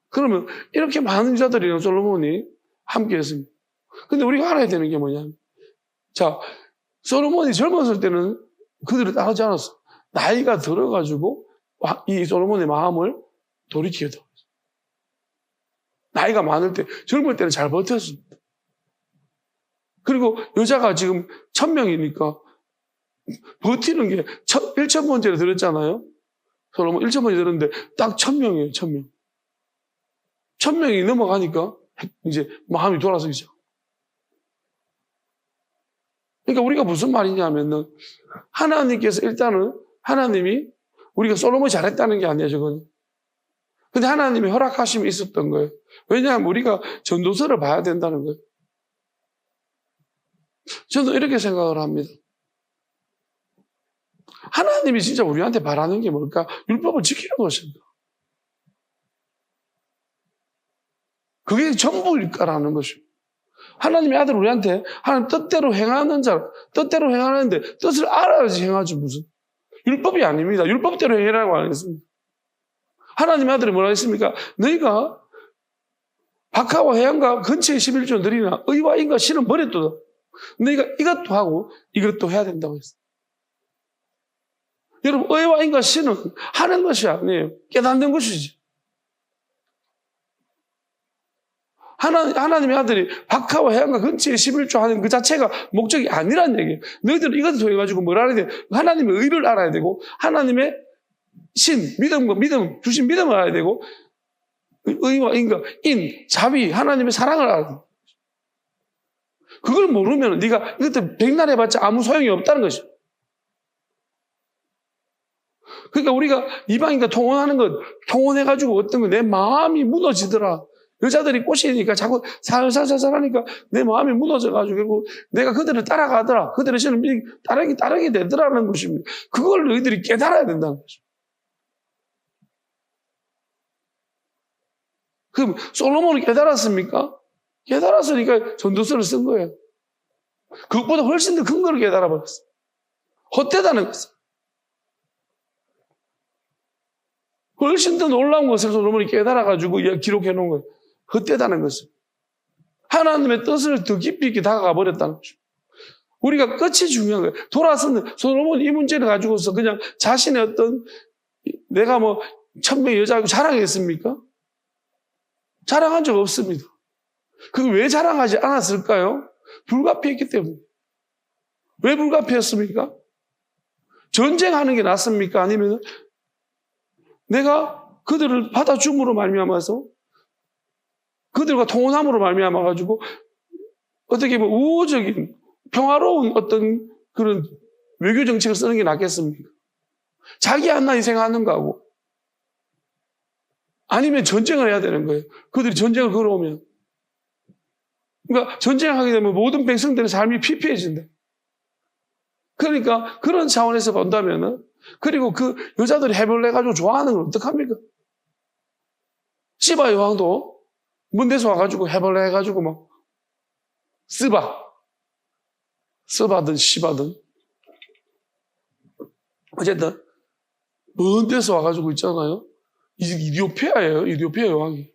그러면 이렇게 많은 여자들이랑 솔로몬이 함께 했습니다. 근데 우리가 알아야 되는 게 뭐냐면, 자, 솔로몬이 젊었을 때는 그들을 따르지 않았어. 나이가 들어가지고 이 솔로몬의 마음을 돌이키겠다. 나이가 많을 때, 젊을 때는 잘 버텼습니다. 그리고 여자가 지금 1000명이니까 버티는 게 1000번째를 들었잖아요. 솔로몬 1000번째 들었는데 딱 1000명이에요. 1000명. 1000명이 넘어가니까 이제 마음이 돌아서기죠. 그러니까 우리가 무슨 말이냐면은 하나님께서 일단은 하나님이 우리가 솔로몬이 잘했다는 게 아니에요. 저건. 근데 하나님이 허락하심이 있었던 거예요. 왜냐하면 우리가 전도서를 봐야 된다는 거예요. 저는 이렇게 생각을 합니다. 하나님이 진짜 우리한테 바라는 게 뭘까? 율법을 지키는 것입니다. 그게 전부일까라는 것입니다. 하나님의 아들 우리한테 하나님 뜻대로 행하는 자, 뜻대로 행하는데 뜻을 알아야지 행하지 무슨. 율법이 아닙니다. 율법대로 행하라고 안 했습니다. 하나님의 아들이 뭐라 했습니까? 너희가 박하와 해안과 근처에 11조 드리나 의와 인과 신은 버렸도다. 너희가 이것도 하고 이것도 해야 된다고 했어요. 여러분, 의와 인과 신은 하는 것이 아니에요. 깨닫는 것이지. 하나님의 아들이 박하와 해안과 근처에 11조 하는 그 자체가 목적이 아니란 얘기예요. 너희들은 이것을 통해가지고 뭘 알아야 돼? 하나님의 의를 알아야 되고, 하나님의 믿음, 주신 믿음을 알아야 되고, 의와 인과, 자비, 하나님의 사랑을 알아야 돼. 그걸 모르면 네가 이것들 백날 해봤자 아무 소용이 없다는 것이죠. 그러니까 우리가 이방인과 통혼하는 것, 통혼해가지고 어떤 거 내 마음이 무너지더라. 여자들이 꼬시니까 자꾸 살살살살 하니까 내 마음이 무너져가지고 내가 그들을 따라가더라. 그들의 신을 따르게 되더라는 것입니다. 그걸 너희들이 깨달아야 된다는 거죠. 그럼 솔로몬은 깨달았습니까? 깨달았으니까 전도서를 쓴 거예요. 그것보다 훨씬 더 큰 걸 깨달아버렸어요. 헛되다는 것을. 훨씬 더 놀라운 것을 솔로몬이 깨달아가지고 기록해 놓은 거예요. 헛되다는 것을. 하나님의 뜻을 더 깊이 있게 다가가 버렸다는 거죠. 우리가 끝이 중요한 거예요. 돌아서는 솔로몬이 이 문제를 가지고서 그냥 자신의 어떤 내가 뭐 1000명의 여자하고 자랑했습니까? 자랑한 적 없습니다. 그게 왜 자랑하지 않았을까요? 불가피했기 때문에. 왜 불가피했습니까? 전쟁하는 게 낫습니까? 아니면 내가 그들을 받아줌으로 말미암아서 그들과 통혼함으로 말미암아가지고 어떻게 보면 우호적인 평화로운 어떤 그런 외교 정책을 쓰는 게 낫겠습니까? 자기 한나 희생하는 거하고 아니면 전쟁을 해야 되는 거예요. 그들이 전쟁을 걸어오면. 그러니까 전쟁을 하게 되면 모든 백성들의 삶이 피폐해진다. 그러니까 그런 차원에서 본다면은 그리고 그 여자들이 해별을 해가지고 좋아하는 걸 어떡합니까? 시바 여왕도 먼 데서 와가지고 해별을 해가지고 막 스바든 시바든 어쨌든 먼 데서 와가지고 있잖아요. 이디오피아예요. 이디오피아 여왕이.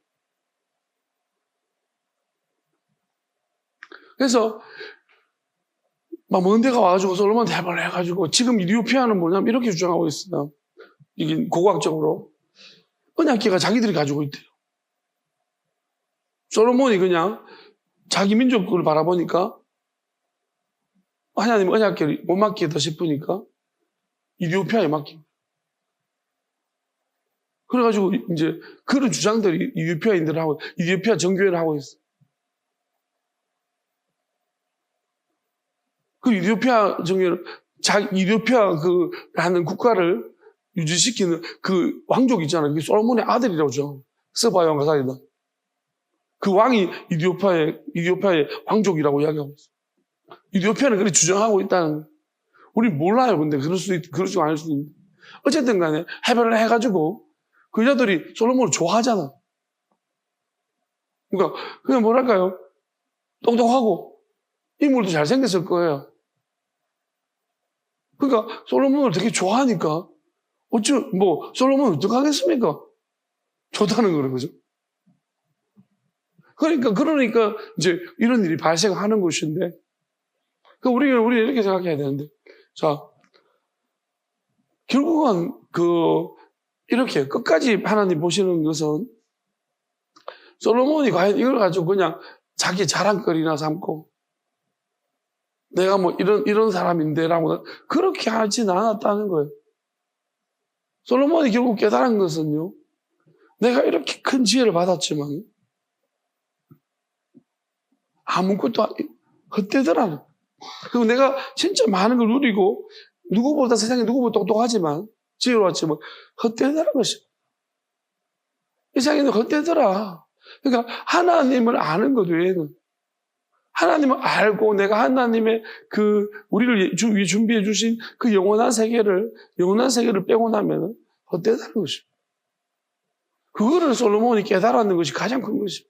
그래서 막 먼 데가 와가지고 솔로몬한테 해발을 해가지고 지금 이디오피아는 뭐냐면 이렇게 주장하고 있어요. 이게 고고학적으로. 언약궤가 자기들이 가지고 있대요. 솔로몬이 그냥 자기 민족을 바라보니까 하나님 언약궤를 못 맡기겠다 싶으니까 이디오피아에 맡깁니다. 그래가지고 이제 그런 주장들이 이디오피아 정교회를 하고 있어요. 그 이디오피아 정교회는 이디오피아라는 국가를 유지시키는 그 왕족 있잖아요. 그게 솔로몬의 아들이라고 죠. 스바 왕과 사이다. 그 왕이 이디오피아의 왕족이라고 이야기하고 있어요. 이디오피아는 그렇게 주장하고 있다는 거예요. 우리 몰라요. 근데 그러지 않을 수도 있는데. 어쨌든 간에 해별을 해가지고 그 여자들이 솔로몬을 좋아하잖아. 그러니까 그냥 뭐랄까요? 똑똑하고 인물도 잘생겼을 거예요. 그러니까 솔로몬을 되게 좋아하니까 솔로몬은 어떡하겠습니까? 좋다는 거는 거죠. 그러니까 이제 이런 일이 발생하는 것인데 우리는 이렇게 생각해야 되는데 자 결국은 그 이렇게 끝까지 하나님 보시는 것은 솔로몬이 과연 이걸 가지고 그냥 자기 자랑거리나 삼고 내가 뭐 이런 사람인데라고 그렇게 하진 않았다는 거예요. 솔로몬이 결국 깨달은 것은요, 내가 이렇게 큰 지혜를 받았지만 아무것도 헛되더라는. 그리고 내가 진짜 많은 걸 누리고 누구보다 세상에 누구보다 똑똑하지만 지혜로웠지만 헛되더라는 것이. 이 세상에는 헛되더라. 그러니까 하나님을 아는 것 외에는, 하나님을 알고 내가 하나님의 우리를 위해 준비해 주신 그 영원한 세계를 빼고 나면 헛되다는 것입니다. 그거를 솔로몬이 깨달았는 것이 가장 큰 것입니다.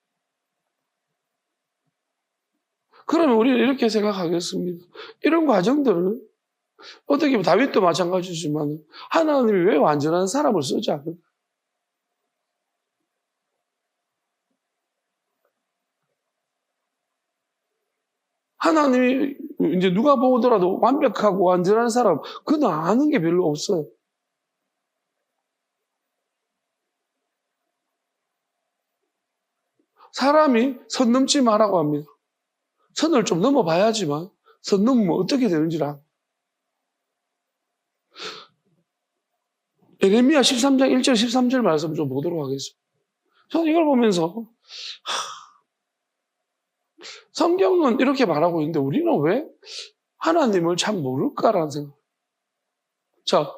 그러면 우리는 이렇게 생각하겠습니다. 이런 과정들을 어떻게 보면 다윗도 마찬가지지만 하나님이 왜 완전한 사람을 쓰지 않을까? 하나님이 이제 누가 보더라도 완벽하고 완전한 사람, 그는 아는 게 별로 없어요. 사람이 선 넘지 마라고 합니다. 선을 좀 넘어봐야지만 선 넘으면 어떻게 되는지를 압니다. 예레미야 13장 1절 13절 말씀 좀 보도록 하겠습니다. 저는 이걸 보면서 성경은 이렇게 말하고 있는데 우리는 왜 하나님을 참 모를까라는 생각. 자,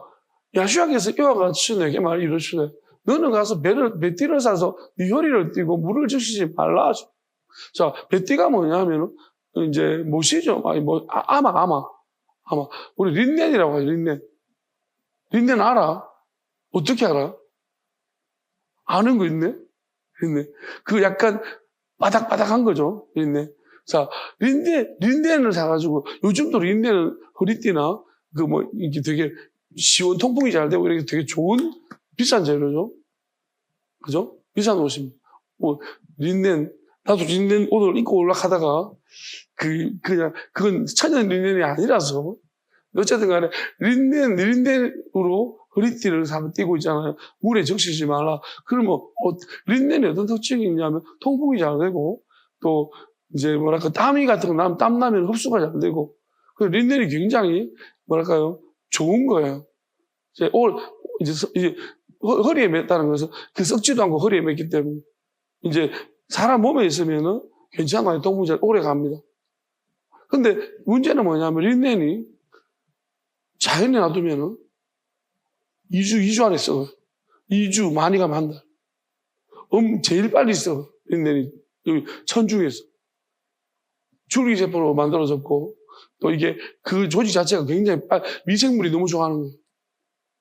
야슈아께서 이와 같이 내게 말 이르시되 너는 가서 배띠를 사서 네 허리를 띠고 물을 적시지 말라. 자, 배띠가 뭐냐면 이제 못이죠. 아마 우리 린넨이라고 하죠. 린넨 알아? 어떻게 알아? 아는 거 있네? 린넨. 그 약간 바닥바닥한 거죠. 린넨. 자, 린넨을 사가지고 요즘도 린넨은 허리띠나 이게 되게 시원 통풍이 잘 되고 이렇게 되게 좋은 비싼 재료죠. 그죠? 비싼 옷입니다. 린넨, 나도 린넨 옷을 입고 올라가다가 그건 천연 린넨이 아니라서 어쨌든 간에 린넨으로 허리띠를 띠고 있잖아요. 물에 적시지 말라. 그러면 린넨이 어떤 특징이 있냐면 통풍이 잘 되고 또 이제 땀이 같은 거 나면 땀 나면 흡수가 잘 되고 그 린넨이 굉장히 좋은 거예요. 이제 허리에 맸다는 것은 썩지도 않고 허리에 맸기 때문에 이제 사람 몸에 있으면은 괜찮아요. 통풍이 잘 오래 갑니다. 근데 문제는 뭐냐면 린넨이 자연에 놔두면은 2주 안에 썩어요. 2주, 많이 가면 한 달. 제일 빨리 썩어, 린넨이. 여기 천중에서. 줄기세포로 만들어졌고, 또 이게 그 조직 자체가 굉장히 미생물이 너무 좋아하는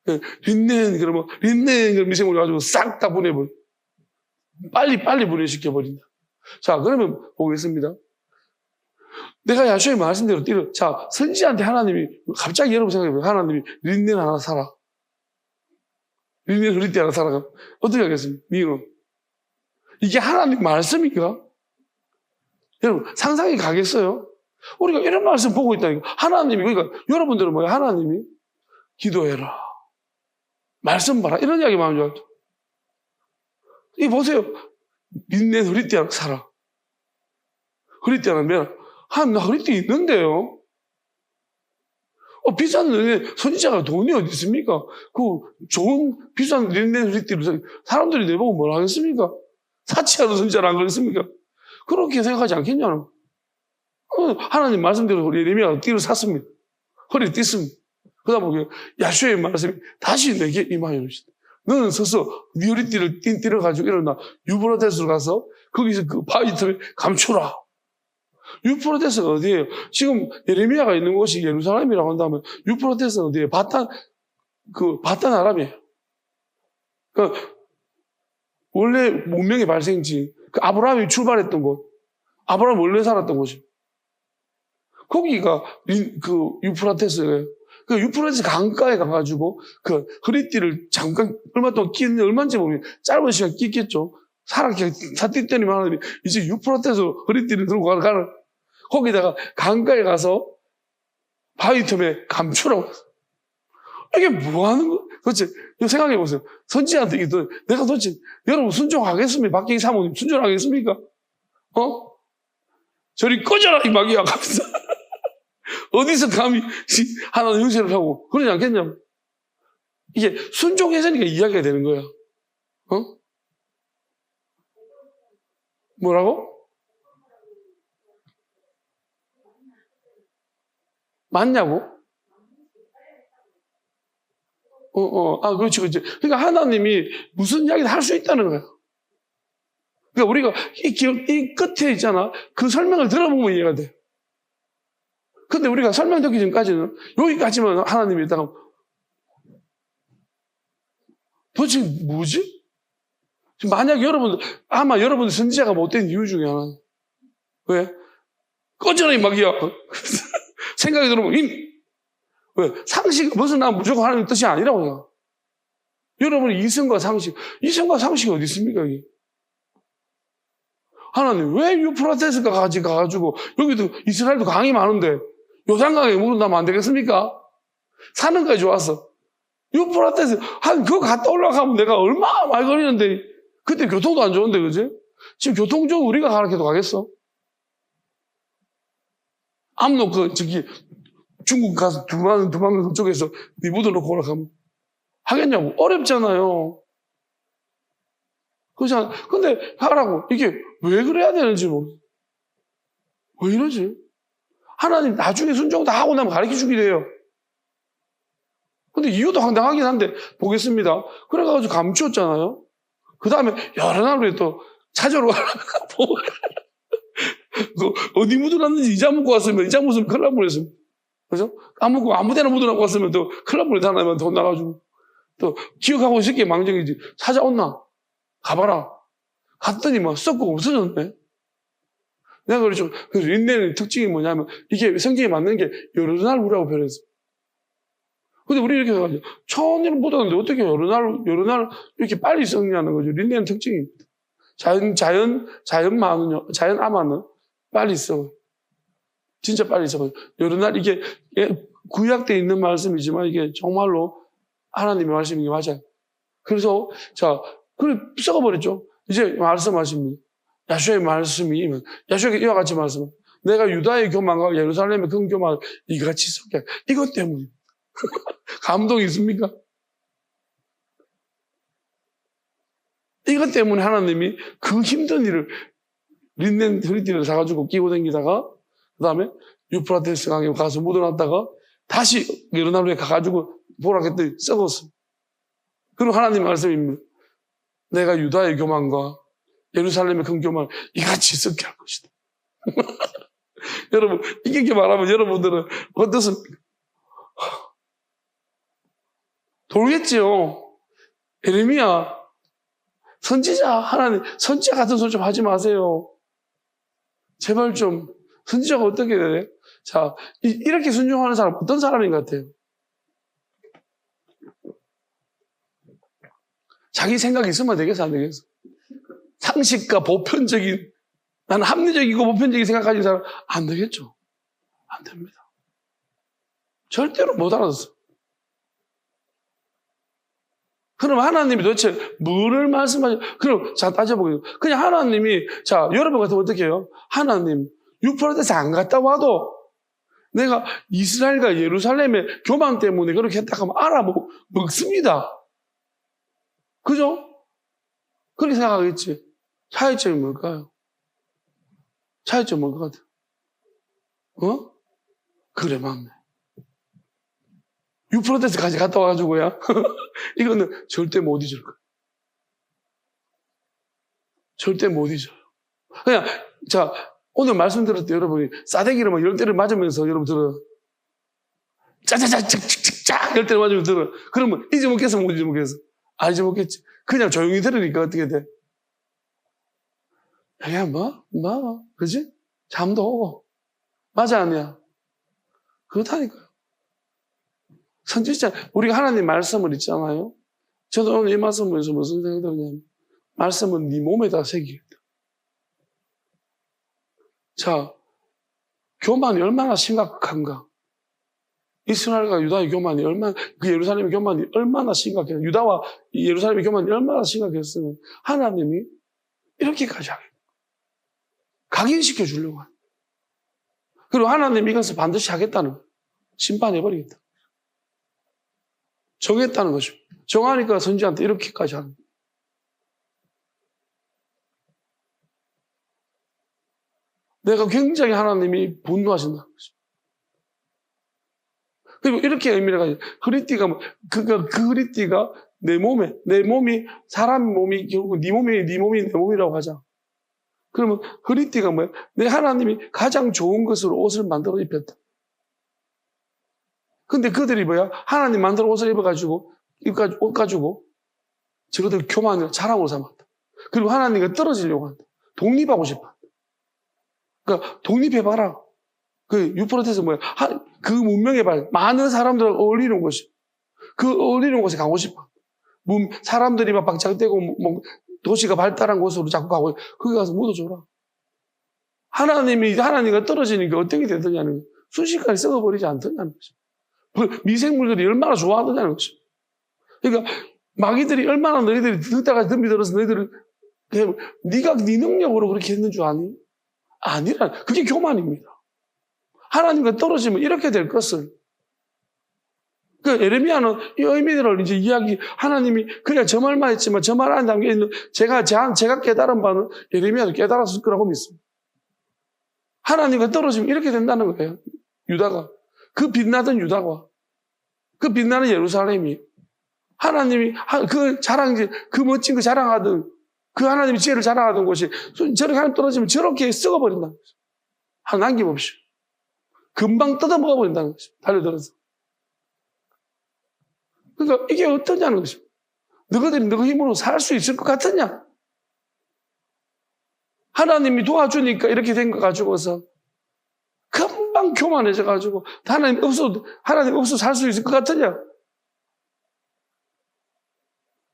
거예요. 린넨 미생물이 가지고 싹 다 보내버려. 빨리 분해시켜버린다. 자, 그러면 보겠습니다. 내가 야수의 말씀대로 자, 선지한테 하나님이, 갑자기 여러분 생각해보세요. 하나님이 린넨 하나 사라. 린넨 허리띠 하나 사라. 어떻게 하겠습니까? 니는. 이게 하나님 말씀인가? 여러분, 상상이 가겠어요? 우리가 이런 말씀 보고 있다니까. 하나님이, 그러니까 여러분들은 뭐예요? 하나님이 기도해라. 말씀 봐라. 이런 이야기 마음인 줄 알죠? 이 보세요. 린넨 허리띠 하나 사라. 허리띠 하나 매라. 나 허리띠 있는데요? 비싼 린넨, 선지자가 돈이 어디 있습니까? 좋은, 비싼 린넨 허리띠를 사람들이 내보고 뭘 하겠습니까? 사치하는 선지자를 안 그랬습니까? 그렇게 생각하지 않겠냐는. 하나님 말씀대로 예레미야가 띠를 샀습니다. 허리를 띠습니다. 그러다 보니 야수의 말씀이 다시 내게 임하여 이르시되 너는 서서 네 허리띠를 띈 띠를 가지고 일어나 유브라데스로 가서 거기서 그 바위 틈에 감추라. 유프라데스가 어디예요? 지금 예레미야가 있는 곳이 예루살렘이라고 한다면 유프라데스는 어디예요? 바탄 아람이에요. 그러니까 원래 문명의 발생지, 아브라함이 출발했던 곳, 아브라함 원래 살았던 곳이. 거기가 유프라테스예요. 그 유프라테스 강가에 가가지고 허리띠를 잠깐 얼마 동안 끼는데 얼마인지 모르겠어요. 짧은 시간 끼겠죠. 사람이 사띠더니 하나님이 이제 유프라테스 허리띠를 들고 가는 거기다가 강가에 가서 바위 틈에 감추라고 했어요. 이게 뭐 하는 거? 도대체, 이거 생각해 보세요. 선지자한테 내가 도대체, 여러분 순종하겠습니까? 박경희 사모님 순종하겠습니까? 저리 꺼져라, 이 마귀야. 하면서. 어디서 감히 하나님 형제를 하고, 그러지 않겠냐고. 이게 순종해서니까 이야기가 되는 거야. 뭐라고? 맞냐고? 그렇지, 그렇지. 그러니까 하나님이 무슨 이야기를 할 수 있다는 거야. 그러니까 우리가 이 끝에 있잖아. 그 설명을 들어보면 이해가 돼. 근데 우리가 설명 듣기 전까지는 여기까지만 하나님이 있다가 도대체 뭐지? 만약 아마 여러분들 선지자가 못된 이유 중에 하나. 왜? 꺼져라, 이 마귀야. 생각이 들어보면, 왜? 상식, 벗어나면 무조건 하나님 뜻이 아니라고 생각. 여러분이 이성과 상식이 어디 있습니까, 여기? 하나님, 왜 유프라테스까지 가가지고, 여기도 이스라엘도 강이 많은데, 요단강에 물은다면 안 되겠습니까? 사는 까지 좋았어. 유프라테스, 그거 갔다 올라가면 내가 얼마나 많이 걸리는데, 그때 교통도 안 좋은데, 그지? 지금 교통적으로 우리가 가르쳐도 가겠어? 암록, 중국 가서 두만 그쪽에서 네 묻어놓고 올라가면 하겠냐고. 어렵잖아요. 그렇잖아. 근데 하라고. 이게 왜 그래야 되는지 왜 이러지? 하나님 나중에 순종 다 하고 나면 가르쳐 주기도 해요. 근데 이유도 황당하긴 한데 보겠습니다. 그래가지고 감추었잖아요. 그 다음에 여러 날 후에 또 찾아러 보고 어디 묻어놨는지 이자 묻고 왔으면 이자 묻으면 큰일 날 뻔했습니다. 그죠? 아무 데나 묻어놓고 왔으면 또 큰일 날 뻔했다. 하나님은 돈 나가지고 또 기억하고 있을 게 망정이지. 찾아온나? 가봐라. 갔더니 막 썩고 없어졌네. 내가 그래서 린넨의 특징이 뭐냐면 이게 성경에 맞는 게 여러 날 우라고 표현했어. 근데 우리 이렇게 해가지고 천일을 묻었는데 어떻게 여러 날 이렇게 빨리 썩냐는 거죠. 린넨 특징입니다. 자연 암화는 빨리 썩어요. 진짜 빨리 썩어요. 여러 날 이게 구약되어 있는 말씀이지만 이게 정말로 하나님의 말씀인 게 맞아요. 그래서 그래 썩어버렸죠. 이제 말씀하십니다. 야슈아의 말씀이 야슈아가 이와 같이 말씀. 내가 유다의 교만과 예루살렘의 큰 교만을 이같이 썩게 이것 때문입니다. 감동이 있습니까? 이것 때문에 하나님이 그 힘든 일을 린넨 허리띠를 사가지고 끼고 다니다가 그 다음에 유프라테스 강에 가서 묻어놨다가 다시 여러 날 후에 가가지고 보라 했더니 썩었어. 그리고 하나님 말씀입니다. 내가 유다의 교만과 예루살렘의 큰 교만을 이같이 썩게 할 것이다. 여러분 이렇게 말하면 여러분들은 어떻습니까? 돌겠지요. 예레미야 선지자 하나님 선지자 같은 소리 좀 하지 마세요. 제발 좀 선지자가 어떻게 돼? 자 이렇게 순종하는 사람 어떤 사람인 것 같아요? 자기 생각이 있으면 되겠어 안 되겠어? 상식과 보편적인 나는 합리적이고 보편적인 생각 가진 사람 안 되겠죠? 안 됩니다. 절대로 못 알아듣어. 그럼 하나님이 도대체 뭐를 말씀하죠? 그럼 자 따져보겠습니다. 그냥 하나님이 여러분 같으면 어떻게 해요? 하나님 유프라테스 안 갔다 와도 내가 이스라엘과 예루살렘의 교만 때문에 그렇게 했다 하면 알아먹습니다. 그죠? 그렇게 생각하겠지. 차이점이 뭘까요? 차이점이 뭘 것 같아요? 그래 맞네. 유프라테스까지 갔다 와가지고야 이거는 절대 못 잊을 거야. 절대 못 잊어요. 그냥 오늘 말씀 들을 때 여러분이 싸대기를 막 10대를 맞으면서 여러분 들어요. 짜자자짝짝짝 10대를 맞으면서 들어요. 그러면 잊어먹겠어 못 잊어먹겠어? 안 잊어먹겠지. 그냥 조용히 들으니까 어떻게 돼? 야 그지? 잠도 오고 맞아 아니야? 그렇다니까요. 선지자 우리가 하나님 말씀을 읽잖아요. 저도 오늘 이 말씀을 보면서 무슨 생각이 드냐면 말씀은 네 몸에다 새기겠다. 교만이 얼마나 심각한가. 이스라엘과 유다의 교만이 얼마나, 그 예루살렘의 교만이 얼마나 심각해요. 유다와 예루살렘의 교만이 얼마나 심각했으면 하나님이 이렇게까지 하겠다. 각인시켜 주려고 합니다. 그리고 하나님이 이것을 반드시 하겠다는 거예요. 심판해버리겠다. 정했다는 거죠. 정하니까 선지한테 이렇게까지 하는 거예요. 내가 굉장히 하나님이 분노하신다는 거죠. 그리고 이렇게 의미를 가지고, 허리띠가, 그 허리띠가 내 몸이, 사람 몸이 결국 네 몸이 내 몸이라고 하자. 그러면 허리띠가 뭐야? 내 하나님이 가장 좋은 것으로 옷을 만들어 입혔다. 근데 그들이 뭐야? 하나님 만들어 옷을 입어가지고, 옷 가지고, 저것들 교만을 자랑으로 삼았다. 그리고 하나님과 떨어지려고 한다. 독립하고 싶어. 그러니까 독립해봐라. 그 유프라테스 뭐야? 그 문명에 봐야 많은 사람들하고 어울리는 곳이. 그 어울리는 곳에 가고 싶어. 사람들이 막 박장대고 뭐 도시가 발달한 곳으로 자꾸 가고 거기 가서 묻어줘라. 하나님과 떨어지니까 어떻게 되느냐는 거예요. 순식간에 썩어버리지 않더냐는 거죠. 미생물들이 얼마나 좋아하느냐는 거죠. 그러니까 마귀들이 얼마나 너희들이 듣다가 덤비들어서 너희들을 네가 네 능력으로 그렇게 했는 줄 아니? 아니라 그게 교만입니다. 하나님과 떨어지면 이렇게 될 것을. 그 예레미야는 이 의미를 이제 하나님이 그냥 저 말만 했지만 저 말 안에 담겨 있는 제가 깨달은 바는 예레미야도 깨달았을 거라고 믿습니다. 하나님과 떨어지면 이렇게 된다는 거예요. 유다가. 그 빛나던 유다가. 그 빛나는 예루살렘이. 하나님이 그 멋진 거 자랑하던 그 하나님의 지혜를 자랑하던 곳이 저렇게 하나님 떨어지면 저렇게 썩어버린다는 거죠. 하나 남김없이. 금방 뜯어먹어버린다는 거죠. 달려들어서. 그러니까 이게 어떠냐는 거죠. 너희들이 너희 힘으로 살 수 있을 것 같으냐? 하나님이 도와주니까 이렇게 된 거 가지고서 금방 교만해져 가지고 하나님 없어도 살 수 있을 것 같으냐?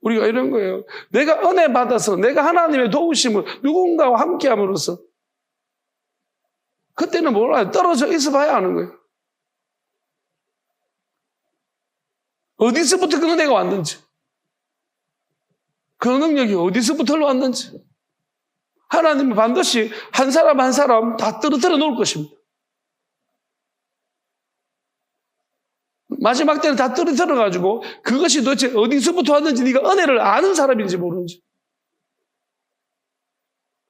우리가 이런 거예요. 내가 은혜 받아서 내가 하나님의 도우심을 누군가와 함께 함으로써 그때는 몰라요. 떨어져 있어 봐야 하는 거예요. 어디서부터 그 은혜가 왔는지, 그 능력이 어디서부터 왔는지, 하나님은 반드시 한 사람 한 사람 다 떨어뜨려 놓을 것입니다. 마지막 때는 다 떨어뜨려가지고 그것이 도대체 어디서부터 왔는지 네가 은혜를 아는 사람인지 모르는지.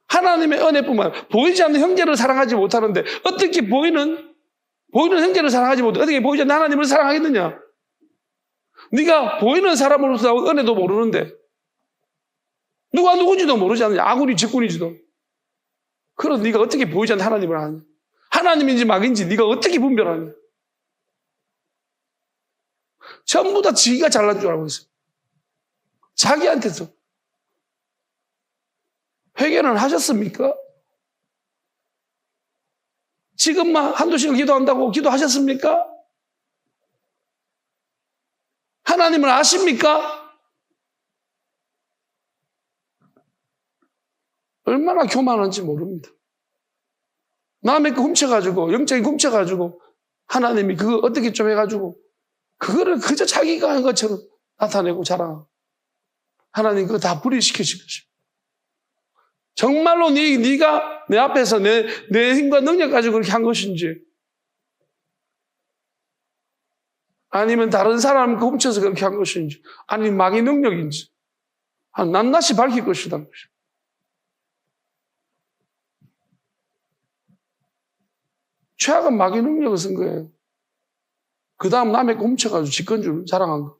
하나님의 은혜뿐만 아니라 보이지 않는 형제를 사랑하지 못하는데 어떻게 보이는 형제를 사랑하지 못해 어떻게 보이지 않는 하나님을 사랑하겠느냐? 네가 보이는 사람으로서 나온 은혜도 모르는데 누가 누군지도 모르지 않느냐? 아군이 적군인지도. 그럼 네가 어떻게 보이지 않는 하나님을 아느냐? 하나님인지 막인지 네가 어떻게 분별하느냐? 전부 다 지가 잘난 줄 알고 있어요. 자기한테서. 회개는 하셨습니까? 지금만 한두 시간 기도한다고 기도하셨습니까? 하나님을 아십니까? 얼마나 교만한지 모릅니다. 남의 거 훔쳐가지고, 영적인 거 훔쳐가지고, 하나님이 그거 어떻게 좀 해가지고, 그거를 그저 자기가 한 것처럼 나타내고 자랑하고, 하나님 그거 다 불의시키실 것입니다. 정말로 네가 내 앞에서 내 힘과 능력 가지고 그렇게 한 것인지, 아니면 다른 사람 훔쳐서 그렇게 한 것인지, 아니면 마귀 능력인지, 낱낱이 밝힐 것이다. 최악은 마귀 능력을 쓴 거예요. 그 다음 남의 거 훔쳐가지고 직권주를 자랑한 거.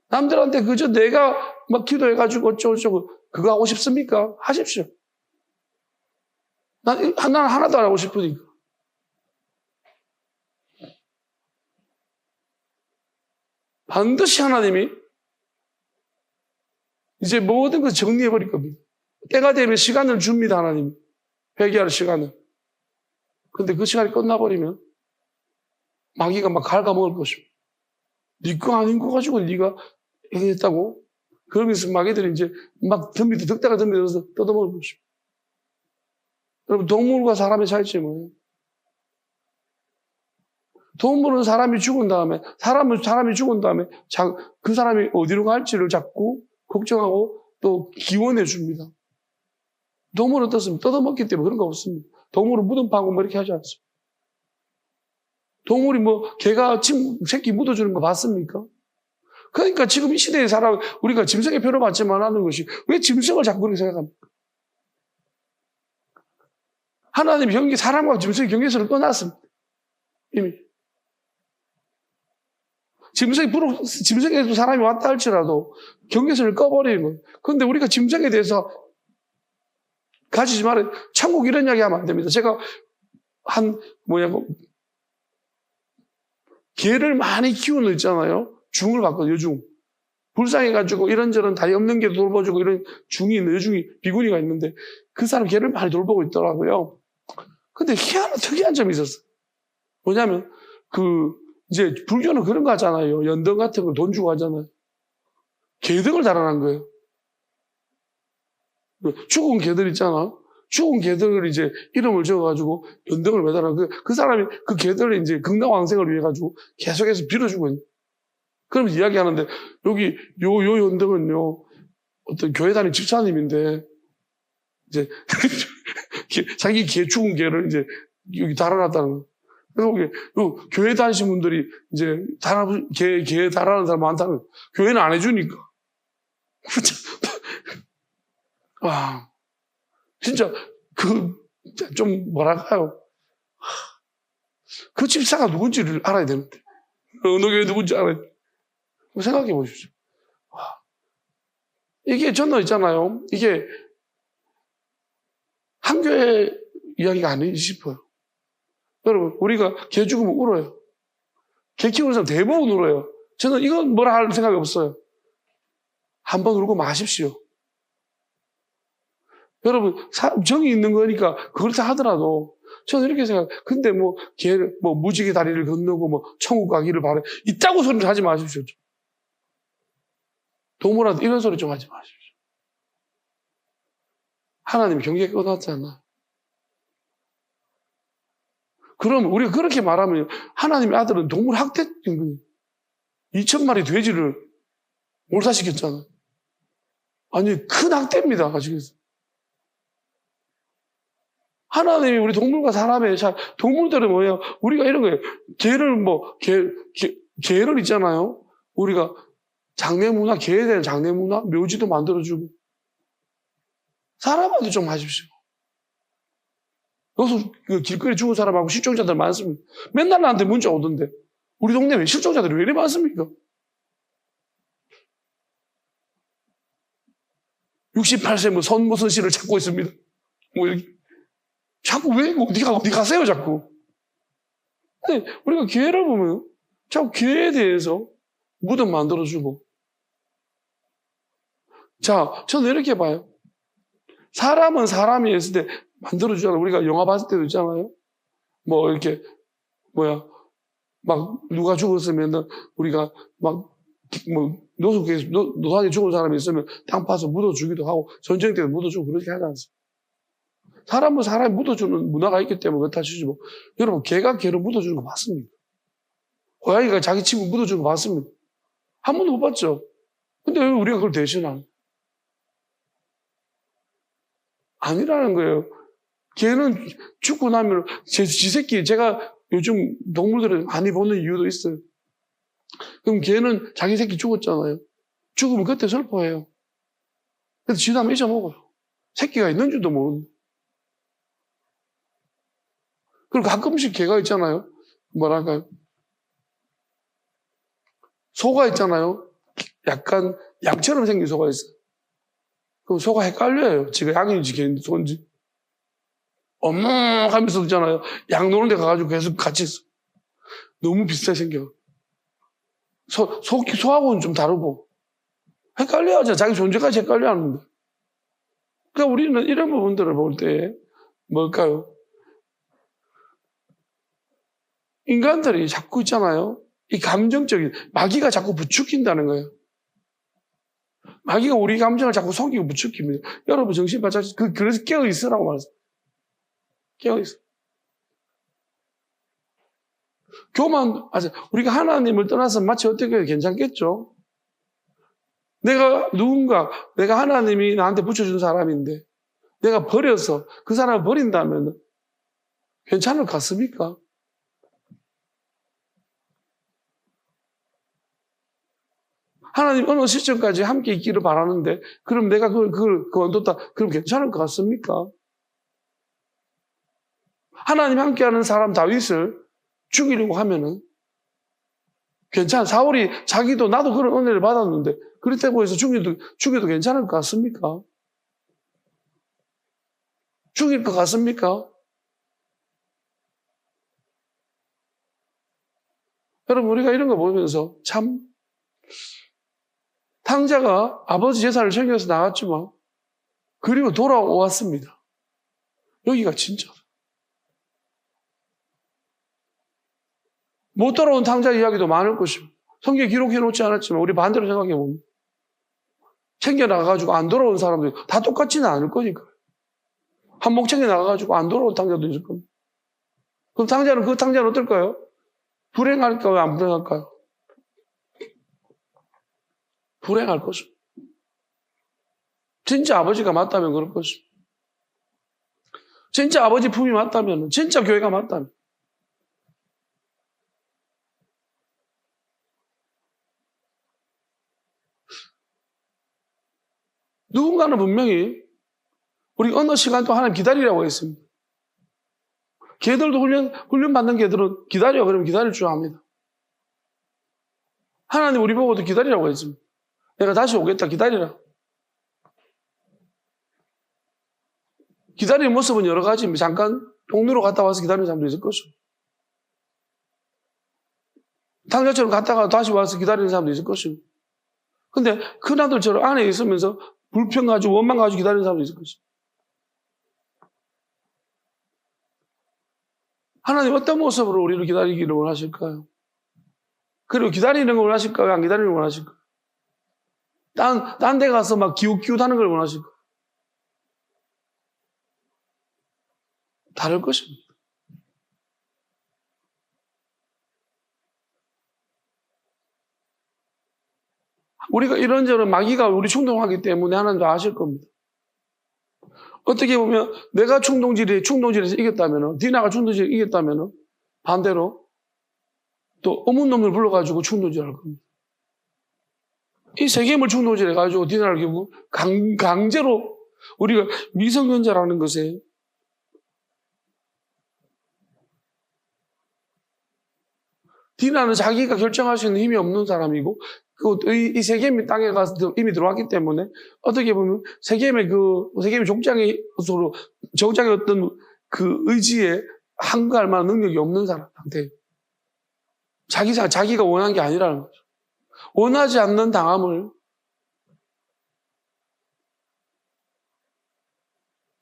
남들한테 그저 내가 막 기도해가지고 어쩌고저쩌고 그거 하고 싶습니까? 하십시오. 난 하나도 안 하고 싶으니까. 반드시 하나님이 이제 모든 것을 정리해버릴 겁니다. 때가 되면 시간을 줍니다, 하나님. 회개할 시간을. 근데 그 시간이 끝나버리면 마귀가 막 갉아먹을 것입니다. 네 거 아닌 거 가지고 네가 했다고? 그러면서 마귀들이 이제 막 덕다가 덤비들어서 뜯어먹을 것입니다. 여러분, 동물과 사람의 차이점은 동물은 사람이 죽은 다음에, 사람이 죽은 다음에 그 사람이 어디로 갈지를 자꾸 걱정하고 또 기원해 줍니다. 동물은 어떻습니까? 뜯어먹기 때문에 그런 거 없습니다. 동물은 무덤 파고 뭐 이렇게 하지 않습니다. 동물이 뭐 개가 새끼 묻어주는 거 봤습니까? 그러니까 지금 이 시대에 우리가 짐승의 표를 받지만 하는 것이 왜 짐승을 자꾸 그렇게 생각합니까? 하나님이 사람과 짐승의 경계선을 떠났습니다. 이미. 짐승에도 사람이 왔다 할지라도 경계선을 꺼버리는 거예요. 그런데 우리가 짐승에 대해서 가지지 말아요. 천국 이런 이야기 하면 안 됩니다. 제가 개를 많이 키우는 있잖아요. 중을 봤거든요, 여중. 불쌍해가지고 이런저런 다리 없는 개도 돌봐주고 이런 중이 있는 여중이 비구니가 있는데 그 사람 개를 많이 돌보고 있더라고요. 근데 희한한 특이한 점이 있었어요. 뭐냐면 이제 불교는 그런 거 하잖아요. 연등 같은 거 돈 주고 하잖아요. 개등을 달아난 거예요. 죽은 개들 있잖아. 죽은 개들을 이제 이름을 지어가지고 연등을 매달아. 그 사람이 그 개들을 이제 극락왕생을 위해 가지고 계속해서 빌어주고 있는. 그러면서 이야기하는데 여기 요 연등은요 어떤 교회 다니는 집사님인데 이제 자기 개 죽은 개를 이제 여기 달아놨다는 거. 그래서 교회 다니신 분들이 이제 개 달아놓은 사람 많다는 거. 교회는 안 해주니까. 와, 진짜 좀 뭐랄까요? 그 집사가 누군지를 알아야 되는데 어느 교회 누군지 알아야 돼. 생각해 보십시오. 이게 저는 있잖아요. 이게 한 교회 이야기가 아니지 싶어요. 여러분, 우리가 개 죽으면 울어요. 개 키우는 사람 대부분 울어요. 저는 이건 뭐라 할 생각이 없어요. 한번 울고 마십시오. 여러분, 정이 있는 거니까 그렇다 하더라도 저는 이렇게 생각해요. 근데 무지개 다리를 건너고 천국 가기를 바래. 있다고 소리를 하지 마십시오. 동물한테 이런 소리 좀 하지 마십시오. 하나님이 경계 끊었잖아. 그럼 우리가 그렇게 말하면 하나님의 아들은 동물 학대인 거예요. 2,000마리 돼지를 몰살시켰잖아. 아니, 큰 학대입니다. 아시겠어요? 하나님이 우리 동물과 사람의 동물들은 뭐예요? 우리가 이런 거예요. 개를 있잖아요. 우리가 장례문화, 개에 대한 장례문화, 묘지도 만들어주고. 사람한테 좀 하십시오. 여기서 길거리 죽은 사람하고 실종자들 많습니다. 맨날 나한테 문자 오던데. 우리 동네에 실종자들이 왜 이리 많습니까? 68세 손무슨 씨를 찾고 있습니다. 이렇게. 자꾸 왜 어디 가세요, 자꾸. 근데 우리가 개를 보면 자꾸 개에 대해서 무덤 만들어주고. 자, 저는 이렇게 봐요. 사람은 사람이 있을 때 만들어주잖아요. 우리가 영화 봤을 때도 있잖아요. 누가 죽었으면 우리가 노상에 죽은 사람이 있으면 땅 파서 묻어주기도 하고, 전쟁 때도 묻어주고 그렇게 하지 않습니까? 사람은 사람이 묻어주는 문화가 있기 때문에 그렇다 치죠. 여러분, 개가 개를 묻어주는 거 맞습니까? 고양이가 자기 친구 묻어주는 거 맞습니까? 한 번도 못 봤죠? 근데 왜 우리가 그걸 대신하는? 아니라는 거예요. 개는 죽고 나면 지 새끼, 제가 요즘 동물들을 많이 보는 이유도 있어요. 그럼 개는 자기 새끼 죽었잖아요. 죽으면 그때 슬퍼해요. 그래서 지도 한번 잊어먹어요. 새끼가 있는 줄도 모르는데. 그리고 가끔씩 개가 있잖아요. 뭐랄까요? 소가 있잖아요. 약간 양처럼 생긴 소가 있어요. 그럼 소가 헷갈려요. 지가 양인지 개인지 소인지. 엄마 하면서 있잖아요. 양 노는 데 가가지고 계속 같이 있어. 너무 비슷하게 생겨. 소하고는 좀 다르고. 헷갈려하죠. 자기 존재까지 헷갈려 하는데. 그러니까 우리는 이런 부분들을 볼 때 뭘까요? 인간들이 자꾸 있잖아요. 이 감정적인, 마귀가 자꾸 부추긴다는 거예요. 마귀가 우리 감정을 자꾸 속이고 부추깁니다. 여러분 정신 바짝, 그래서 깨어있으라고 말했어요. 깨어있어. 우리가 하나님을 떠나서 마치 어떻게 해도 괜찮겠죠? 내가 하나님이 나한테 붙여준 사람인데, 내가 버려서 그 사람을 버린다면 괜찮을 것 같습니까? 하나님 어느 시점까지 함께 있기를 바라는데, 그럼 내가 그걸 그만뒀다. 그럼 괜찮을 것 같습니까? 하나님 함께하는 사람 다윗을 죽이려고 하면은 사울이 자기도 나도 그런 은혜를 받았는데 그렇다고 해서 죽여도 괜찮을 것 같습니까? 죽일 것 같습니까? 여러분, 우리가 이런 거 보면서 참 탕자가 아버지 재산을 챙겨서 나갔지만 그리고 돌아왔습니다. 여기가 진짜 못 돌아온 탕자 이야기도 많을 것입니다. 성경에 기록해놓지 않았지만 우리 반대로 생각해보면 챙겨나가가지고 안 돌아온 사람들 다 똑같지는 않을 거니까. 한몫 챙겨나가가지고 안 돌아온 탕자도 있을 겁니다. 그럼 그 탕자는 어떨까요? 불행할까요? 안 불행할까요? 불행할 것입니다. 진짜 아버지가 맞다면 그럴 것입니다. 진짜 아버지 품이 맞다면, 진짜 교회가 맞다면. 누군가는 분명히 우리 어느 시간 또 하나님 기다리라고 했습니다. 걔들도 훈련 받는 걔들은 기다려 그러면 기다릴 줄 압니다. 하나님 우리 보고도 기다리라고 했습니다. 내가 다시 오겠다 기다리라. 기다리는 모습은 여러 가지. 잠깐 동네로 갔다 와서 기다리는 사람도 있을 것이고 탕자처럼 갔다가 다시 와서 기다리는 사람도 있을 것이고 근데 큰아들처럼 안에 있으면서 불평 가지고 원망 가지고 기다리는 사람도 있을 것이고 하나님 어떤 모습으로 우리를 기다리기를 원하실까요? 그리고 기다리는 걸 원하실까요? 안 기다리는 걸 원하실까요? 딴 데 가서 막 기웃기웃하는 걸 원하실까요? 다를 것입니다. 우리가 이런저런 마귀가 우리 충동하기 때문에 하나님도 아실 겁니다. 어떻게 보면 내가 충동질에서 이겼다면 디나가 충동질에서 이겼다면 반대로 또 어문놈을 불러가지고 충동질할 겁니다. 이 세겜을 충동질해가지고 디나를 결국 강제로 우리가 미성년자라는 것에 디나는 자기가 결정할 수 있는 힘이 없는 사람이고 이 세겜의 땅에 가서 이미 들어왔기 때문에 어떻게 보면 세겜의 족장의 어떤 그 의지에 한가할 만한 능력이 없는 상태. 자기가 원한 게 아니라는 거죠. 원하지 않는 당함을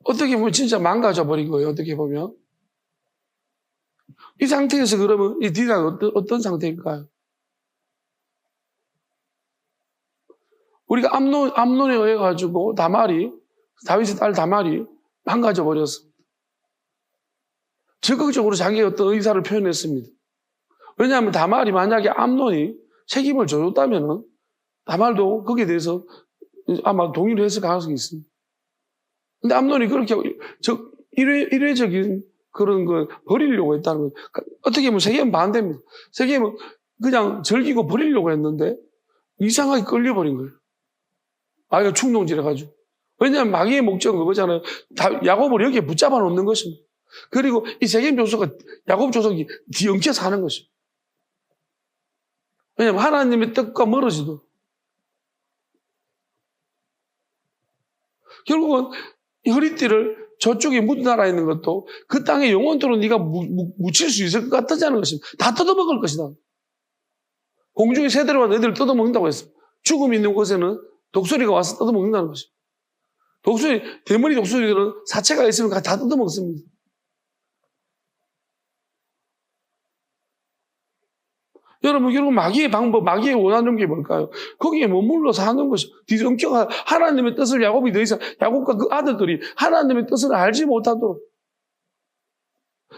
어떻게 보면 진짜 망가져 버린 거예요. 어떻게 보면 이 상태에서 그러면 이 디나는 어떤 상태일까요? 우리가 암논에 의해 가지고 다윗의 딸 다말이 망가져 버렸습니다. 적극적으로 자기의 어떤 의사를 표현했습니다. 왜냐하면 다말이 만약에 암논이 책임을 져줬다면은 다말도 거기에 대해서 아마 동의를 했을 가능성이 있습니다. 근데 암논이 그렇게 일회적인 그런 걸 버리려고 했다는 거예요. 어떻게 보면 세겜은 반대입니다. 세겜은 그냥 즐기고 버리려고 했는데 이상하게 끌려버린 거예요. 마귀가 충동질해가지고. 왜냐하면 마귀의 목적은 그거잖아요. 야곱을 여기에 붙잡아 놓는 것입니다. 그리고 이 세겜 족속은 야곱 족속이 뒤엉켜서 하는 것입니다. 왜냐하면 하나님의 뜻과 멀어지도. 결국은 이 허리띠를 저쪽에 묻어놔라 있는 것도 그 땅에 영원토록 네가 묻힐 수 있을 것 같다는 것입니다. 다 뜯어먹을 것이다. 공중의 새들과 너희들을 뜯어먹는다고 했습니다. 죽음이 있는 곳에는 독수리가 와서 뜯어먹는다는 것입니다. 대머리 독수리들은 사체가 있으면 다 뜯어먹습니다. 여러분, 결국 마귀의 방법, 마귀의 원하는 게 뭘까요? 거기에 머물러서 하는 것이 뒤엉켜가 하나님의 뜻을 야곱과 그 아들들이 하나님의 뜻을 알지 못하도록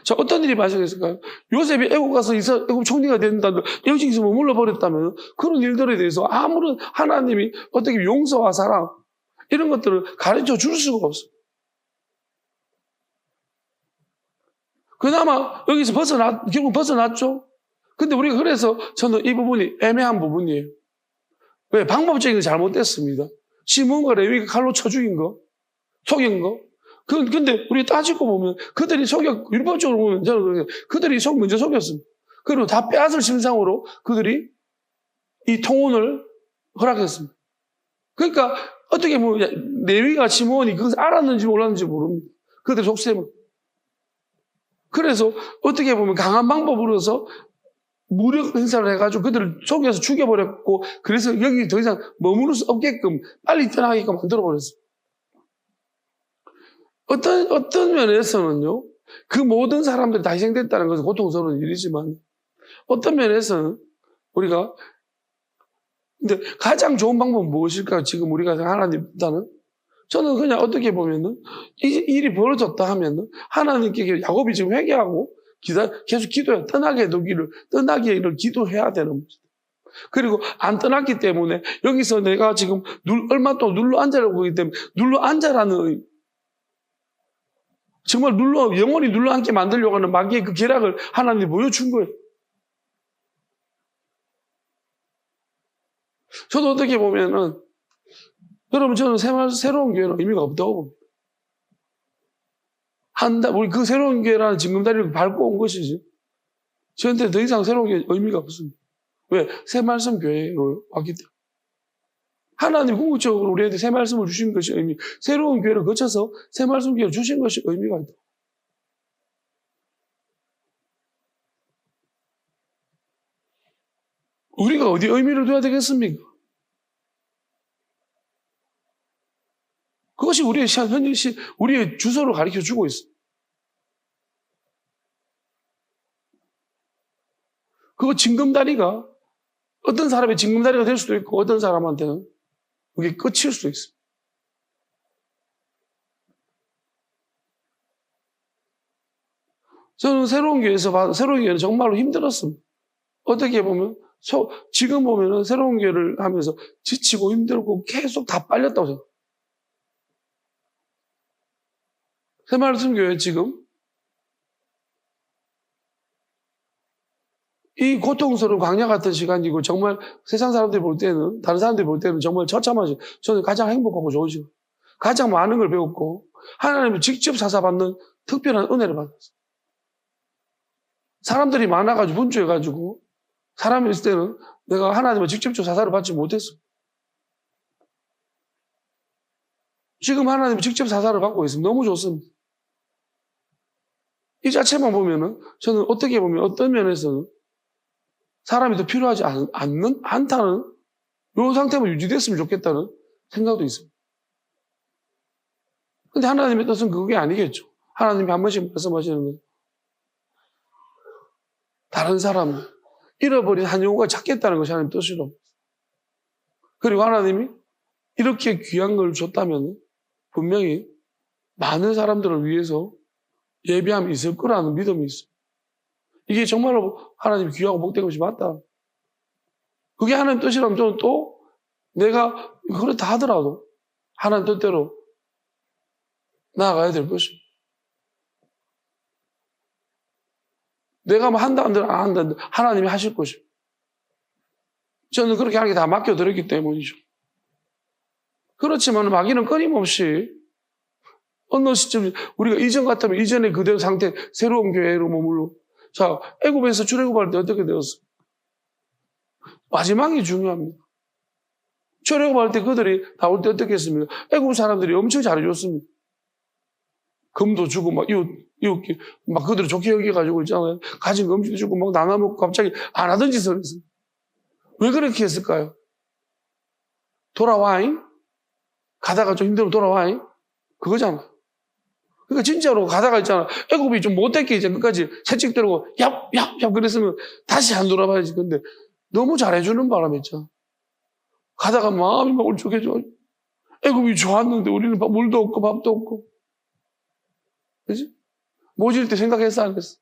자, 어떤 일이 발생했을까요? 요셉이 애국 가서 애국 총리가 된다든 여기서 머물러 버렸다면 그런 일들에 대해서 아무런 하나님이 어떻게 용서와 사랑 이런 것들을 가르쳐 줄 수가 없어요. 그나마 여기서 결국 벗어났죠? 근데 우리가 그래서 저는 이 부분이 애매한 부분이에요. 왜? 방법적인 게 잘못됐습니다. 시몬과 레위가 칼로 쳐 죽인 거, 속인 거. 근데 우리 따지고 보면 그들이 율법적으로 보면 저는 그들이 먼저 속였습니다. 그리고 다 빼앗을 심상으로 그들이 이 통혼을 허락했습니다. 그러니까 어떻게 보면 레위가 시몬이 그것을 알았는지 몰랐는지 모릅니다. 그들의 속셈을. 그래서 어떻게 보면 강한 방법으로서 무력 행사를 해가지고 그들을 속여서 죽여버렸고, 그래서 여기 더 이상 머무를 수 없게끔 빨리 떠나게끔 만들어버렸어요. 어떤 면에서는요, 그 모든 사람들이 다 희생됐다는 것은 고통스러운 일이지만, 어떤 면에서는 우리가, 근데 가장 좋은 방법은 무엇일까요? 지금 우리가 하나님보다는? 저는 그냥 어떻게 보면은, 이 일이 벌어졌다 하면은, 하나님께 야곱이 지금 회개하고, 계속 기도해. 떠나기를 기도해야 되는 거죠. 그리고 안 떠났기 때문에, 여기서 내가 지금 얼마 동안 눌러 앉으라고 하기 때문에, 눌러 앉아라는 정말 영원히 눌러 앉게 만들려고 하는 마귀의 그 계략을 하나님이 보여준 거예요. 저도 어떻게 보면은, 여러분, 저는 새로운 교회는 의미가 없다고 봅니다. 우리 그 새로운 교회라는 징검다리를 밟고 온 것이지. 저한테 더 이상 새로운 교회 의미가 없습니다. 왜? 새 말씀 교회로 왔기 때문에. 하나님 궁극적으로 우리한테 새 말씀을 주신 것이 새로운 교회를 거쳐서 새 말씀 교회를 주신 것이 의미가 있다. 우리가 어디 의미를 둬야 되겠습니까? 그것이 우리의 우리의 주소를 가르쳐 주고 있습니다. 그거 징검다리가 어떤 사람의 징검다리가 될 수도 있고 어떤 사람한테는 그게 끝일 수도 있습니다. 저는 새로운 교회는 정말로 힘들었습니다. 어떻게 보면 지금 보면은 새로운 교회를 하면서 지치고 힘들고 계속 다 빨렸다고 생각해요. 새말씀 교회 지금 이 고통스러운 광야 같은 시간이고 정말 세상 사람들이 볼 때는 다른 사람들이 볼 때는 정말 처참하죠. 저는 가장 행복하고 좋은 시간. 가장 많은 걸 배웠고 하나님을 직접 사사받는 특별한 은혜를 받았어요. 사람들이 많아가지고 분주해가지고 사람이 있을 때는 내가 하나님을 직접적으로 사사를 받지 못했어. 지금 하나님이 직접 사사를 받고 있습니다. 너무 좋습니다. 이 자체만 보면은 저는 어떻게 보면 어떤 면에서는 사람이 더 필요하지 않다는 이 상태만 유지됐으면 좋겠다는 생각도 있습니다. 근데 하나님의 뜻은 그게 아니겠죠. 하나님이 한 번씩 말씀하시는 건 다른 사람, 잃어버린 한 영혼과 찾겠다는 것이 하나님의 뜻이로. 그리고 하나님이 이렇게 귀한 걸 줬다면 분명히 많은 사람들을 위해서 예비함이 있을 거라는 믿음이 있어요. 이게 정말로 하나님이 귀하고 복된 것이 맞다. 그게 하나님 뜻이라면 저는 또 내가 그렇다 하더라도 하나님 뜻대로 나아가야 될 것입니다. 내가 뭐 한다 안 한다 하나님이 하실 것입니다. 저는 그렇게 하는 게 다 맡겨드렸기 때문이죠. 그렇지만 마귀는 끊임없이 어느 시점 우리가 이전 같으면 이전의 그대로 상태 새로운 교회로 머물러. 자, 애굽에서 출애굽할 때 어떻게 되었어? 마지막이 중요합니다. 출애굽할 때 그들이 나올 때 어떻게 했습니까? 애굽 사람들이 엄청 잘해줬습니다. 금도 주고 막 그들을 좋게 여겨가지고 있잖아요. 가진 거 음식도 주고 막 나눠먹고 갑자기 안 하던 짓을 했어요. 왜 그렇게 했을까요? 돌아와잉? 가다가 좀 힘들면 돌아와잉? 그거잖아. 그러니까 진짜로 가다가 있잖아. 애굽이 좀 못됐게 이제 끝까지 채찍 들고 얍 그랬으면 다시 안 돌아봐야지. 근데 너무 잘해주는 바람에 있잖아. 가다가 마음이 막 울적해져. 애굽이 좋았는데 우리는 물도 없고 밥도 없고. 그지? 모질 때 생각했어, 안 했어?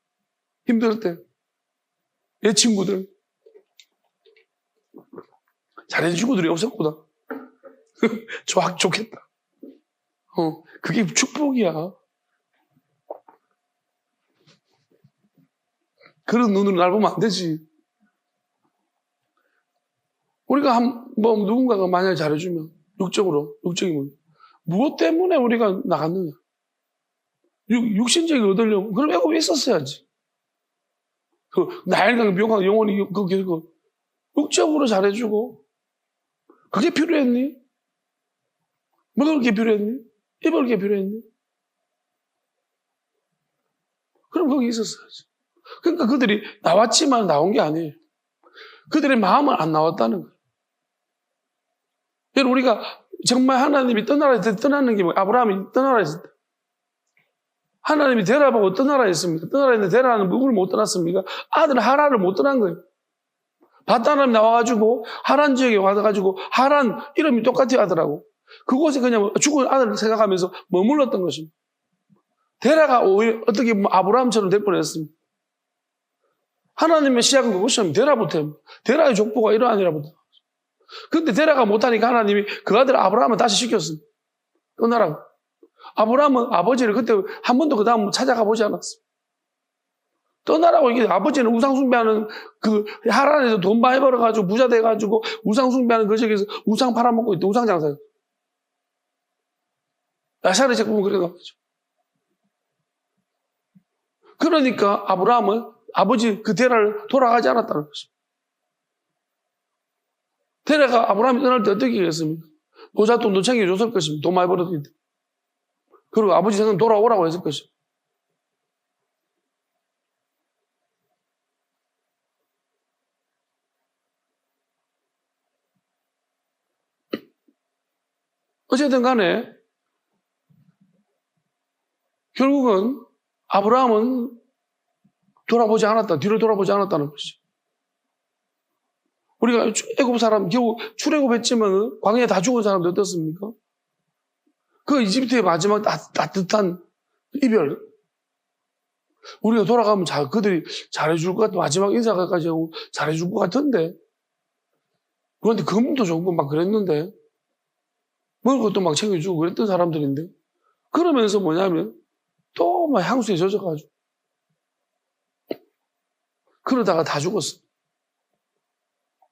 힘들 때. 내 친구들. 잘해준 친구들이 없었구나. 좋겠다. 그게 축복이야. 그런 눈으로 날 보면 안 되지. 우리가 누군가가 만약에 잘해주면, 육적이면, 무엇 때문에 우리가 나갔느냐? 육신적인 얻으려고, 그럼 애굽에 있었어야지. 나일강 병강 영원히 육적으로 잘해주고, 그게 필요했니? 먹을 게 필요했니? 입을 게 필요했니? 그럼 거기 있었어야지. 그러니까 그들이 나왔지만 나온 게 아니에요. 그들의 마음은 안 나왔다는 거예요. 여러분, 우리가 정말 하나님이 떠나라 했을 때 떠나는 게 뭐예요? 아브라함이 떠나라 했을 때. 하나님이 데라보고 떠나라 했습니다. 떠나라 했는데 데라는 누구를 못 떠났습니까? 아들 하란을 못 떠난 거예요. 바다람이 나와가지고 하란 지역에 와가지고 하란 이름이 똑같이 하더라고. 그곳에 그냥 죽은 아들을 생각하면서 머물렀던 것입니다. 데라가 오히려 어떻게 보면 아브라함처럼 될 뻔했습니다. 하나님의 시작은 그것이었습니다. 데라부터. 데라의 족보가 이러한 이라부터. 근데 데라가 못하니까 하나님이 그 아들 아브라함을 다시 시켰습니다. 떠나라고. 아브라함은 아버지를 그때 한 번도 그 다음 찾아가 보지 않았어. 떠나라고. 이게 아버지는 우상숭배하는 그 하란에서 돈 많이 벌어가지고 부자 돼가지고 우상숭배하는 그 지역에서 우상 팔아먹고 있대. 우상장사예요. 야샤르 책 보면 그래 나오죠. 그러니까 아브라함은 아버지 그 데라를 돌아가지 않았다는 것입니다. 데라가 아브라함이 떠날 때 어떻게 했습니까? 노잣돈도 챙겨줬을 것입니다. 돈 많이 벌었기 때문에. 그리고 아버지 생각 돌아오라고 했을 것입니다. 어쨌든 간에 결국은 아브라함은 돌아보지 않았다. 뒤로 돌아보지 않았다는 것이죠. 우리가 애굽 사람 겨우 출애굽했지만 광야에 다 죽은 사람들 어떻습니까? 그 이집트의 마지막 따뜻한 이별. 우리가 돌아가면 그들이 잘해줄 것 같아. 마지막 인사까지 하고 잘해줄 것 같은데. 그런데 금도 좋고 막 그랬는데. 먹을 것도 막 챙겨주고 그랬던 사람들인데. 그러면서 뭐냐면 또 막 향수에 젖어가지고. 그러다가 다 죽었어.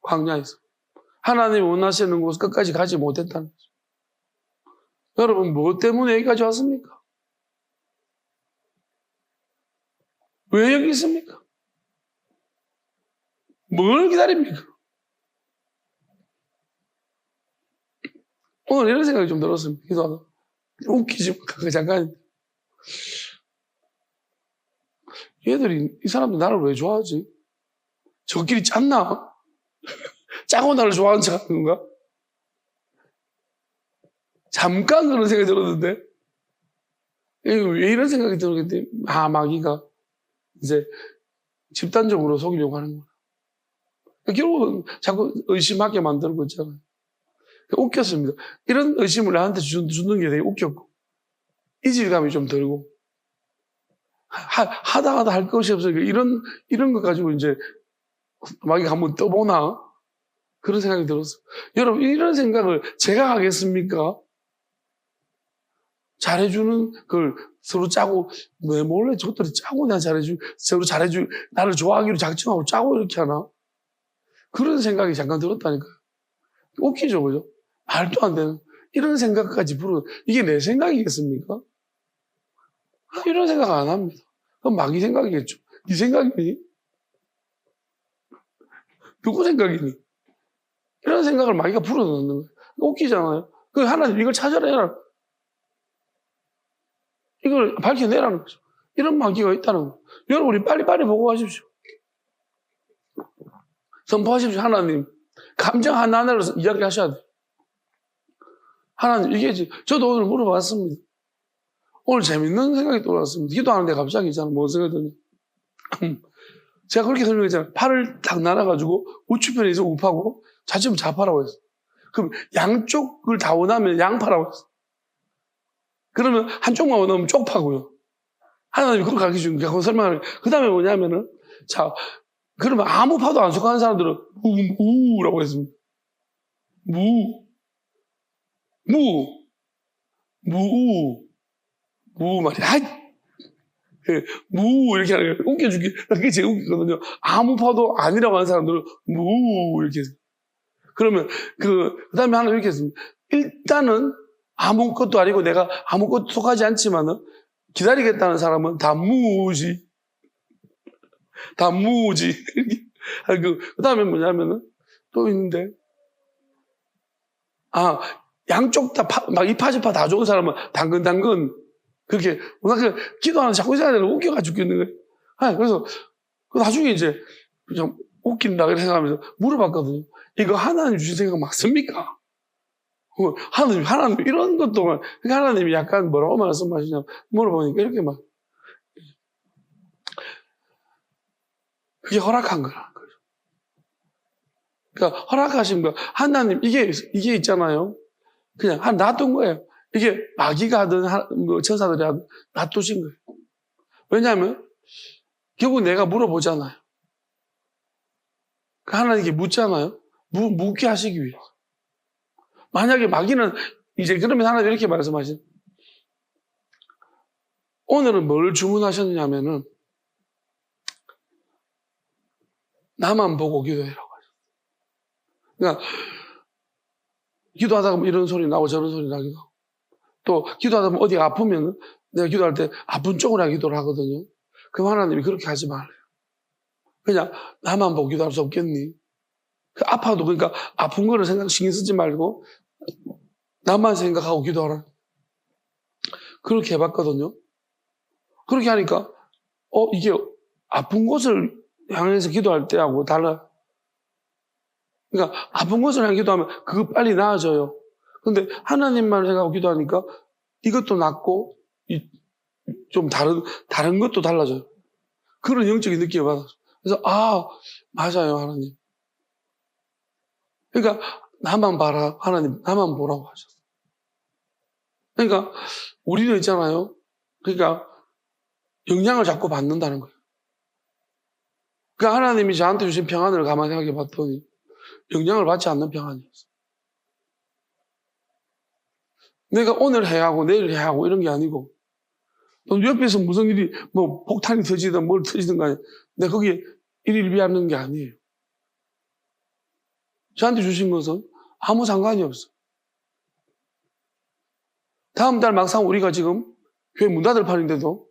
광야에서. 하나님이 원하시는 곳 끝까지 가지 못했다는 거죠. 여러분, 무엇 때문에 여기까지 왔습니까? 왜 여기 있습니까? 뭘 기다립니까? 오늘 이런 생각이 좀 들었습니다. 기도하다. 웃기지, 잠깐. 얘들이, 이 사람들 나를 왜 좋아하지? 저끼리 짰나? 짜고 나를 좋아하는 척 하는 건가? 잠깐 그런 생각이 들었는데, 왜 이런 생각이 들었는데, 마귀가 이제 집단적으로 속이려고 하는 거야. 결국은 자꾸 의심하게 만드는 거 있잖아요. 웃겼습니다. 이런 의심을 나한테 주는 게 되게 웃겼고, 이질감이 좀 들고, 하다하다 할 것이 없으니까 이런 거 가지고 이제 마귀가 한번 떠보나? 그런 생각이 들었어요. 여러분, 이런 생각을 제가 하겠습니까? 잘해주는 걸 서로 짜고, 왜 몰래 저것들이 짜고 서로 잘해주, 나를 좋아하기로 작정하고 짜고 이렇게 하나? 그런 생각이 잠깐 들었다니까요. 웃기죠, 그죠? 말도 안 되는. 이런 생각까지 이게 내 생각이겠습니까? 이런 생각 안 합니다. 그건 마귀 생각이겠죠. 네 생각이니? 누구 생각이니? 이런 생각을 마귀가 불어넣는 거예요. 웃기잖아요. 하나님 이걸 찾아내라. 이걸 밝혀내라는 거죠. 이런 마귀가 있다는 거예요. 여러분이 빨리빨리 보고 가십시오. 선포하십시오. 하나님. 감정 하나하나로 이야기하셔야 돼요. 하나님, 저도 오늘 물어봤습니다. 오늘 재밌는 생각이 떠올랐습니다. 기도하는데 갑자기 있잖아. 뭔 생각이 드냐. 제가 그렇게 설명했잖아요. 팔을 딱 날아가지고 우측편에 있어 우파고 좌측은 좌파라고 했어요. 그럼 양쪽을 다 원하면 양파라고 했어요. 그러면 한쪽만 원하면 쪽파고요. 하나님이 그걸 가르쳐 주는 거야. 설명을. 그 다음에 뭐냐면은, 자, 그러면 아무 파도 안 속하는 사람들은 무라고 했습니다. 무 말이야. 무 이렇게 하는 거야. 웃겨 죽기. 그게 제일 웃기거든요. 아무 파도 아니라고 하는 사람들은 무 이렇게 했어요. 그러면 그 다음에 하나 이렇게 했습니다. 일단은 아무것도 아니고 내가 아무것도 속하지 않지만은 기다리겠다는 사람은 다 무지. 그 다음에 뭐냐면은 또 있는데, 양쪽 다 막 이파지파 다 좋은 사람은 당근. 그렇게, 워낙 기도하는 자꾸 생각하니까 웃겨가 죽겠는 거예요. 그래서 나중에 이제 좀 웃긴다 이렇게 생각하면서 물어봤거든요. 이거 하나님 주신 생각 맞습니까? 하나님 이런 것도, 그러니까 하나님이 약간 뭐라고 말씀하시냐 물어보니까 이렇게 막, 그게 허락한 거라는 거죠. 그러니까 허락하신 거, 하나님, 이게 있잖아요. 그냥 놔둔 거예요. 이게 마귀가 하든, 뭐 천사들이 하든 놔두신 거예요. 왜냐하면, 결국 내가 물어보잖아요. 하나님께 묻잖아요. 묻게 하시기 위해서. 만약에 마귀는, 이제 그러면 하나님 이렇게 말씀하신, 오늘은 뭘 주문하셨냐면은, 나만 보고 기도해라고 하셨어요. 그러니까, 기도하다 보면 이런 소리 나고 저런 소리 나기도 하고, 또 기도하다 보면 어디가 아프면 내가 기도할 때 아픈 쪽으로 기도를 하거든요. 그럼 하나님이 그렇게 하지 말래요. 그냥 나만 보고 기도할 수 없겠니? 아파도 그러니까 아픈 거를 신경 쓰지 말고 나만 생각하고 기도하라. 그렇게 해봤거든요. 그렇게 하니까 이게 아픈 곳을 향해서 기도할 때하고 달라. 그러니까 아픈 곳을 향해 기도하면 그거 빨리 나아져요. 근데 하나님만 생각하고 기도하니까 이것도 낫고 좀 다른 것도 달라져요. 그런 영적인 느낌을 받았어요. 그래서 맞아요 하나님. 그러니까 나만 봐라 하나님, 나만 보라고 하셨어요. 그러니까 우리는 있잖아요. 그러니까 영향을 자꾸 받는다는 거예요. 그러니까 하나님이 저한테 주신 평안을 가만히 생각해 봤더니 영향을 받지 않는 평안이었어요. 내가 오늘 해야 하고 내일 해야 하고 이런 게 아니고, 또 옆에서 무슨 일이 뭐 폭탄이 터지든 뭘 터지든 간에 내가 거기에 일일비하는 게 아니에요. 저한테 주신 것은 아무 상관이 없어. 다음 달 막상 우리가 지금 교회 문 닫을 판인데도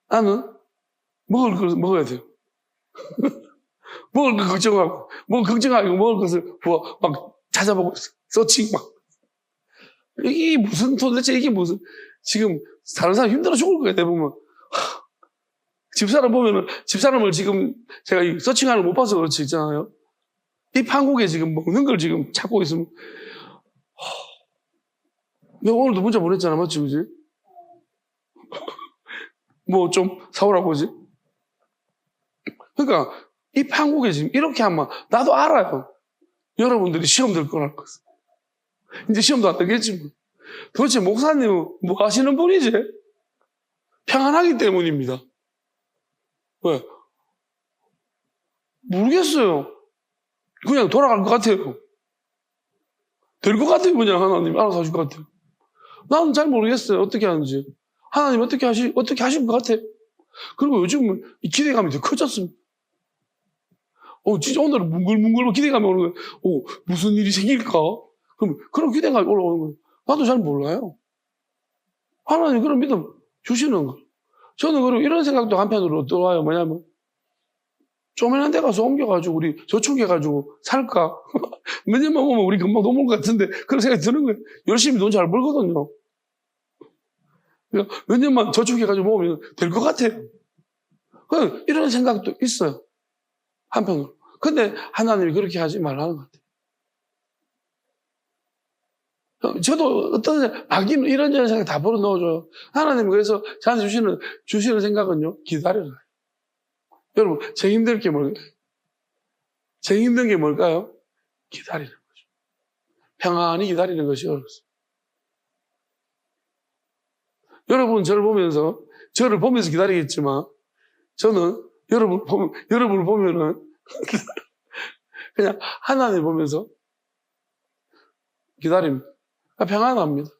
나는 먹을 것을 먹어야 돼요. 먹을 거 걱정하고, 먹을 것을 막 찾아보고 있어. 서칭 막. 이게 무슨, 도대체 이게 무슨, 지금 다른 사람 힘들어 죽을 거야, 대부분. 집사람 보면은, 집사람을 지금 제가 이 서칭하는 걸 못 봐서 그렇지, 있잖아요. 이 판국에 지금 먹는 걸 지금 찾고 있으면, 내가 오늘도 문자 보냈잖아, 맞지, 그지? 뭐 좀 사오라고 그지? 그러니까, 이 판국에 지금 이렇게 하면, 나도 알아요. 여러분들이 시험 들 거라는 것을. 이제 시험도 안 되겠지, 뭐. 도대체 목사님은 뭐 하시는 분이지? 평안하기 때문입니다. 왜? 모르겠어요. 그냥 돌아갈 것 같아요. 될 것 같아요, 그냥 하나님 알아서 하실 것 같아요. 나는 잘 모르겠어요, 어떻게 하는지. 하나님 어떻게 하실 것 같아요. 그리고 요즘은 이 기대감이 더 커졌습니다. 진짜 오늘은 뭉글뭉글 기대감이 오는 거예요. 무슨 일이 생길까? 그럼 그런 기대감이 올라오는 거예요. 나도 잘 몰라요. 하나님 그런 믿음 주시는 거. 저는 그리고 이런 생각도 한편으로 들어와요. 뭐냐면, 조그만한 데 가서 옮겨가지고 우리 저축해가지고 살까? 몇 년만 오면 우리 금방 넘을 것 같은데 그런 생각이 드는 거예요. 열심히 돈 잘 벌거든요. 그러니까 몇 년만 저축해가지고 모으면 될 것 같아요. 이런 생각도 있어요. 한편으로. 근데 하나님이 그렇게 하지 말라는 것 같아요. 저도 어떤 마귀는 이런저런 생각 다 벌어 넣어줘요. 하나님 그래서 저한테 주시는 생각은요, 기다려라. 여러분, 제일 힘든 게 뭘까요? 제일 힘든 게 뭘까요? 기다리는 거죠. 평안히 기다리는 것이 어렵습니다. 여러분은 저를 보면서 기다리겠지만, 저는 여러분을 보면은, 그냥 하나님 보면서 기다립니다. 평안합니다.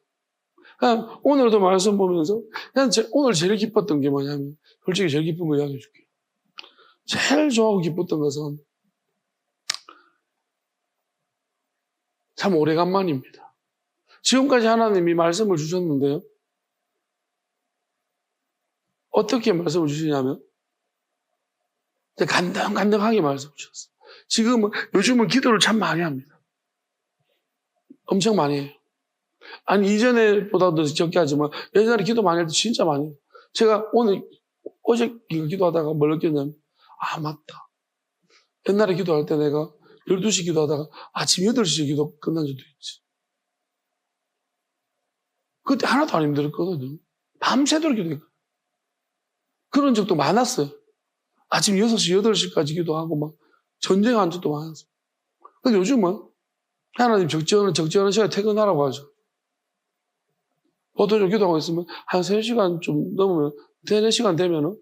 그냥 오늘도 말씀 보면서, 그냥 오늘 제일 기뻤던 게 뭐냐면, 솔직히 제일 기쁜 거 이야기해 줄게요. 제일 좋아하고 기뻤던 것은, 참 오래간만입니다. 지금까지 하나님이 말씀을 주셨는데요. 어떻게 말씀을 주시냐면, 간당간당하게 말씀을 주셨어요. 요즘은 기도를 참 많이 합니다. 엄청 많이 해요. 아니, 이전에보다도 적게 하지만, 예전에 기도 많이 할 때 진짜 많이 해요. 제가 어제 기도하다가 뭘 느꼈냐면, 맞다. 옛날에 기도할 때 내가 12시 기도하다가 아침 8시에 기도 끝난 적도 있지. 그때 하나도 안 힘들었거든요. 밤새도록 기도했거든요. 그런 적도 많았어요. 아침 6시, 8시까지 기도하고 막 전쟁한 적도 많았어요. 근데 요즘은 하나님 적지않은 시간에 퇴근하라고 하죠. 보통 좀 기도하고 있으면 한 3시간 좀 넘으면, 3-4시간 되면은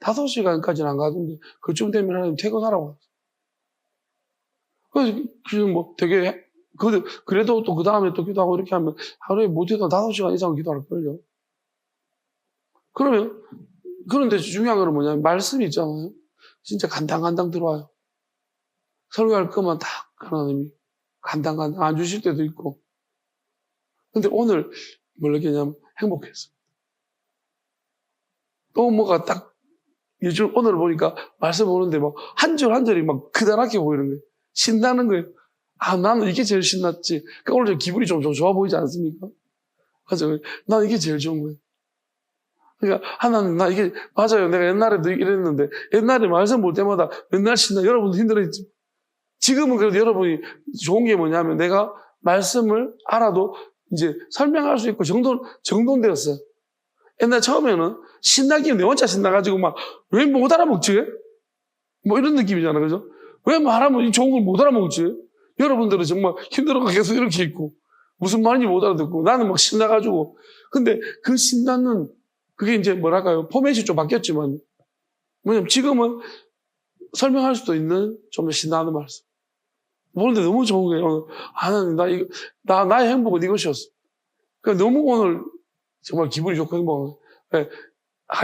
5시간까지는 안 가던데 그쯤 되면 하나님 퇴근하라고 하죠. 그래서 뭐 되게, 그래도 또 그 다음에 또 기도하고 이렇게 하면 하루에 못해도 5시간 이상 기도할걸요. 그런데 중요한 건 뭐냐면 말씀이 있잖아요. 진짜 간당간당 들어와요. 설교할 것만 딱 하나님이 간당간당 안 주실 때도 있고. 근데 오늘 뭘 느끼냐면 행복했어요. 또 뭐가 딱, 요즘 오늘 보니까 말씀 보는데 막 한 줄 한 줄이 막 그다랗게 보이는 거예요. 신나는 거예요. 나는 이게 제일 신났지. 그러니까 오늘 기분이 좀 좋아 보이지 않습니까? 맞아요. 나는 이게 제일 좋은 거예요. 그러니까 하나님, 맞아요. 내가 옛날에도 이랬는데, 옛날에 말씀 볼 때마다 맨날 신나. 여러분도 힘들었지. 지금은 그래도 여러분이 좋은 게 뭐냐면 내가 말씀을 알아도 이제 설명할 수 있고 정돈되었어요. 옛날 처음에는 신나기는 내 혼자 신나가지고 왜 못 알아먹지? 뭐 이런 느낌이잖아, 그죠? 왜 말하면 좋은 걸 못 알아먹지? 여러분들은 정말 힘들어가 계속 이렇게 있고, 무슨 말인지 못 알아듣고, 나는 막 신나가지고. 근데 그 신나는, 그게 이제 뭐랄까요? 포맷이 좀 바뀌었지만, 뭐냐면 지금은 설명할 수도 있는 좀 더 신나는 말씀. 보는데 너무 좋은 거예요. 하나님, 나의 행복은 이것이었어. 그러니까 너무 오늘 정말 기분이 좋고 행복한 거예요.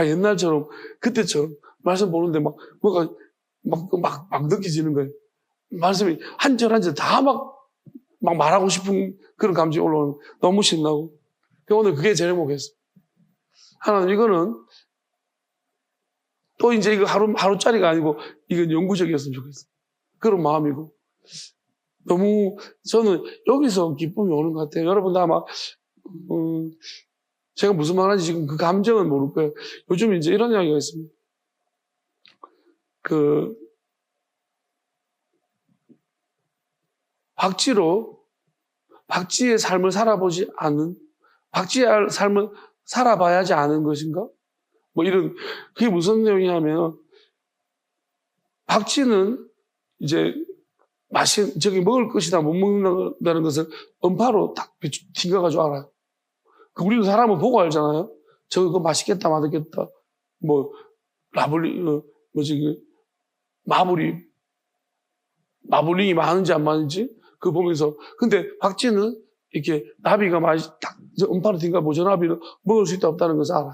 옛날처럼, 그때처럼 말씀 보는데 뭔가 막 느껴지는 거예요. 말씀이 한 절 한 절 다 막 말하고 싶은 그런 감정이 올라오는 거예요. 너무 신나고. 오늘 그게 제일 행복했어요. 하나님, 이거는 또 이제 이거 하루짜리가 아니고 이건 영구적이었으면 좋겠어요. 그런 마음이고. 너무 저는 여기서 기쁨이 오는 것 같아요. 여러분도 아마 제가 무슨 말하는지 지금 그 감정은 모를 거예요. 요즘 이제 이런 이야기가 있습니다. 박쥐의 삶을 살아보지 않은, 박쥐의 삶을 살아봐야지 않은 것인가? 뭐 이런, 그게 무슨 내용이냐면, 박쥐는 이제 먹을 것이다, 못 먹는다는 것을 음파로 딱 튕겨가지고 알아요. 우리는 사람을 보고 알잖아요. 저거 맛있겠다, 맛없겠다. 마블링이 많은지 안 많은지, 그거 보면서. 근데 박쥐는 이렇게 나비가 딱 음파로 튕겨보고 저 나비는 먹을 수 있다, 없다는 것을 알아요.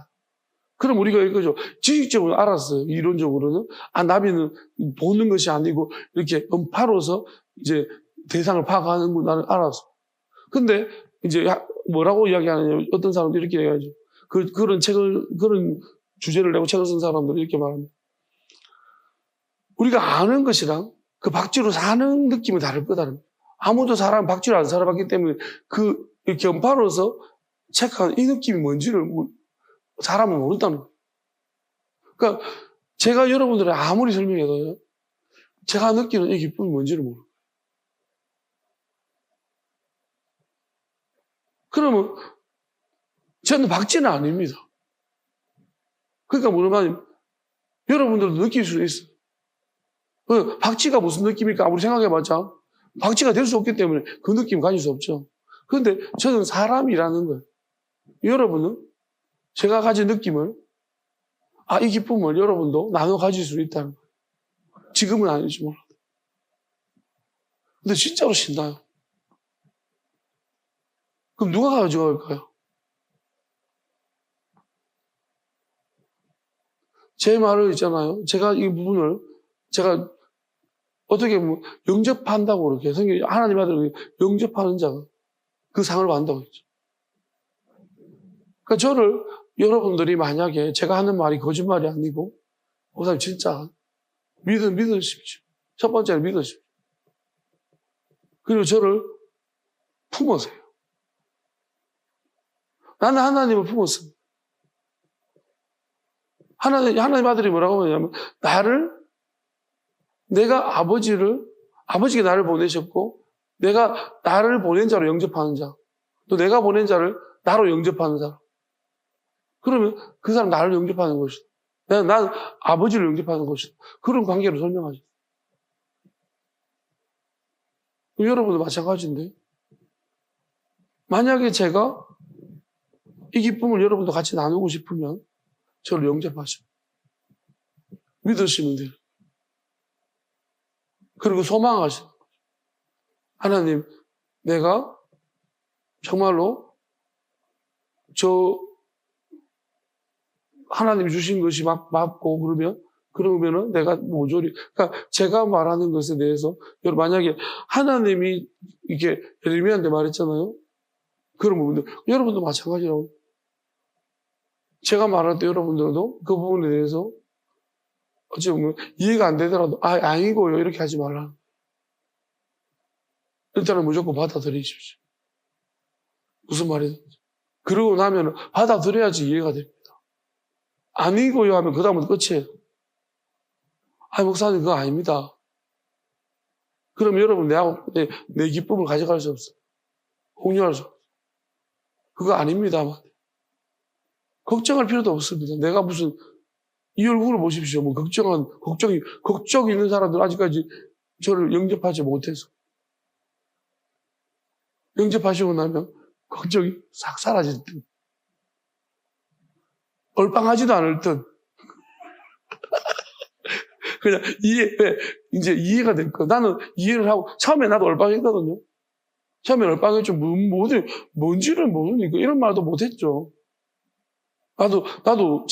그럼 우리가 이거죠. 지식적으로 알았어요. 이론적으로는. 나비는 보는 것이 아니고 이렇게 음파로서 이제 대상을 파악하는구나를 알았어. 근데 이제 뭐라고 이야기하느냐. 어떤 사람들이 이렇게 얘기하죠. 그런 주제를 내고 책을 쓴 사람들은 이렇게 말합니다. 우리가 아는 것이랑 그 박쥐로 사는 느낌이 다를 거다는. 아무도 박쥐로 안 살아봤기 때문에 이렇게 음파로서 체크하는 이 느낌이 뭔지를 사람은 모른다는 거예요. 그러니까 제가 여러분들이 아무리 설명해도요, 제가 느끼는 이 기쁨이 뭔지를 모르고. 그러면 저는 박쥐는 아닙니다. 그러니까 무슨 말이냐면 여러분들도 느낄 수 있어요. 박쥐가 무슨 느낌일까 아무리 생각해봤자 박쥐가 될 수 없기 때문에 그 느낌 가질 수 없죠. 그런데 저는 사람이라는 거예요. 여러분은 제가 가진 느낌을, 이 기쁨을 여러분도 나눠 가질 수 있다는 거예요. 지금은 아닐지 몰라도. 근데 진짜로 신나요. 그럼 누가 가져갈까요? 제 말을 있잖아요. 제가 이 부분을, 제가 어떻게 보면 영접한다고 그렇게 성경이 하나님 아들을 영접하는 자가 그 상을 받는다고 했죠. 그러니까 저를 여러분들이 만약에 제가 하는 말이 거짓말이 아니고 목사님 진짜 믿으십시오. 첫 번째는 믿으십시오. 그리고 저를 품으세요. 나는 하나님을 품었습니다. 하나님 아들이 뭐라고 하냐면 내가 아버지가 나를 보내셨고 내가 나를 보낸 자로 영접하는 자, 또 내가 보낸 자를 나로 영접하는 자. 그러면 그 사람 나를 영접하는 것이다. 난 아버지를 영접하는 것이다. 그런 관계로 설명하죠. 여러분도 마찬가지인데 만약에 제가 이 기쁨을 여러분도 같이 나누고 싶으면 저를 영접하시고 믿으시면 돼요. 그리고 소망하시는 거죠. 하나님, 내가 정말로 하나님이 주신 것이 맞고 그러면은 내가 모조리, 그러니까 제가 말하는 것에 대해서 여러분 만약에 하나님이 이렇게 예레미야한테 말했잖아요. 그런 부분들 여러분도 마찬가지라고. 제가 말할 때 여러분들도 그 부분에 대해서 어찌 보면 이해가 안 되더라도 아니고요 이렇게 하지 말라. 일단은 무조건 받아들이십시오. 무슨 말이든지. 그러고 나면 받아들여야지 이해가 됩니다. 아니고요 하면 그 다음부터 끝이에요. 목사님 그거 아닙니다. 그럼 여러분 내 기쁨을 가져갈 수 없어요. 공유할 수 없어요. 그거 아닙니다. 걱정할 필요도 없습니다. 내가 무슨 이 얼굴을 보십시오. 뭐 걱정이 있는 사람들 아직까지 저를 영접하지 못해서. 영접하시고 나면 걱정이 싹 사라질 듯. 얼빵하지도 않을 듯. 그냥 이제 이해가 될 거야. 나는 이해를 하고, 처음에 나도 얼빵했거든요. 처음에 얼빵했죠. 뭔지를 모르니까 이런 말도 못했죠. 나도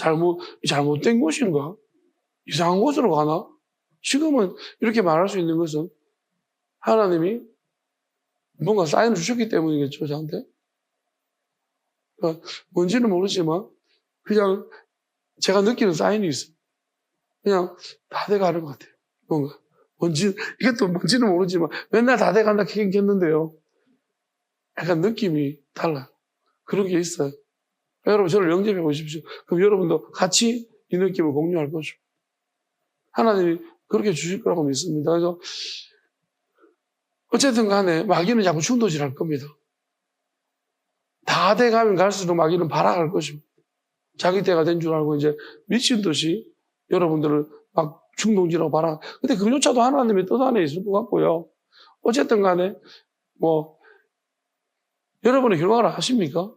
잘못된 것인가? 이상한 곳으로 가나? 지금은 이렇게 말할 수 있는 것은 하나님이 뭔가 사인을 주셨기 때문이겠죠, 저한테. 그러니까 뭔지는 모르지만, 그냥 제가 느끼는 사인이 있어요. 그냥 다 돼가는 것 같아요. 뭔가. 이게 또 뭔지는 모르지만, 맨날 다 돼간다 했는데요. 약간 느낌이 달라요. 그런 게 있어요. 여러분, 저를 영접해 보십시오. 그럼 여러분도 같이 이 느낌을 공유할 거죠. 하나님이 그렇게 주실 거라고 믿습니다. 그래서, 어쨌든 간에 마귀는 자꾸 충동질 할 겁니다. 다 돼가면 갈수록 마귀는 발악할 것입니다. 자기 때가 된 줄 알고 이제 미친 듯이 여러분들을 막 충동질하고 발악. 근데 그조차도 하나님의 뜻 안에 있을 것 같고요. 어쨌든 간에, 여러분의 결과를 아십니까?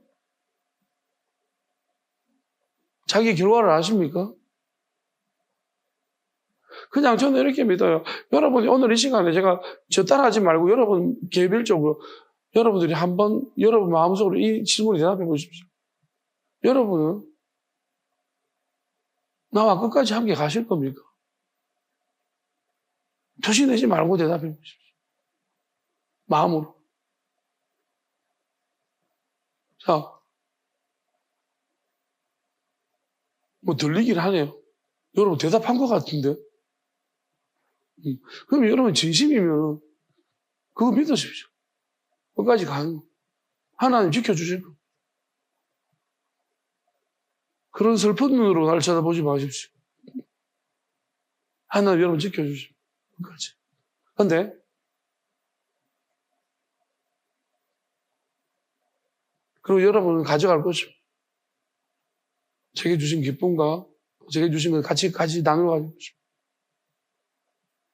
자기 결과를 아십니까? 그냥 저는 이렇게 믿어요. 여러분이 오늘 이 시간에 제가 저 따라하지 말고 여러분 개별적으로 여러분들이 한번 여러분 마음속으로 이 질문에 대답해 보십시오. 여러분은 나와 끝까지 함께 가실 겁니까? 표시 내지 말고 대답해 보십시오. 마음으로. 자, 들리긴 하네요. 여러분 대답한 것 같은데. 그럼 여러분 진심이면 그거 믿으십시오. 끝까지 가는 거. 하나님 지켜주실 거. 그런 슬픈 눈으로 날 쳐다보지 마십시오. 하나님 여러분 지켜주십시오. 끝까지. 근데 그리고 여러분은 가져갈 것입니다. 제게 주신 기쁨과 제게 주신 걸 같이 나누어 가지고 싶습니다.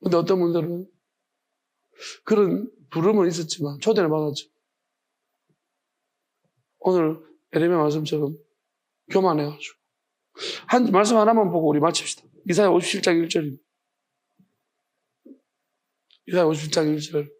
근데 어떤 분들은 그런 부름은 있었지만 초대를 받았죠. 오늘 예레미야 말씀처럼 교만해가지고. 한 말씀 하나만 보고 우리 마칩시다. 이사야 57장 1절입니다. 이사야 57장 1절.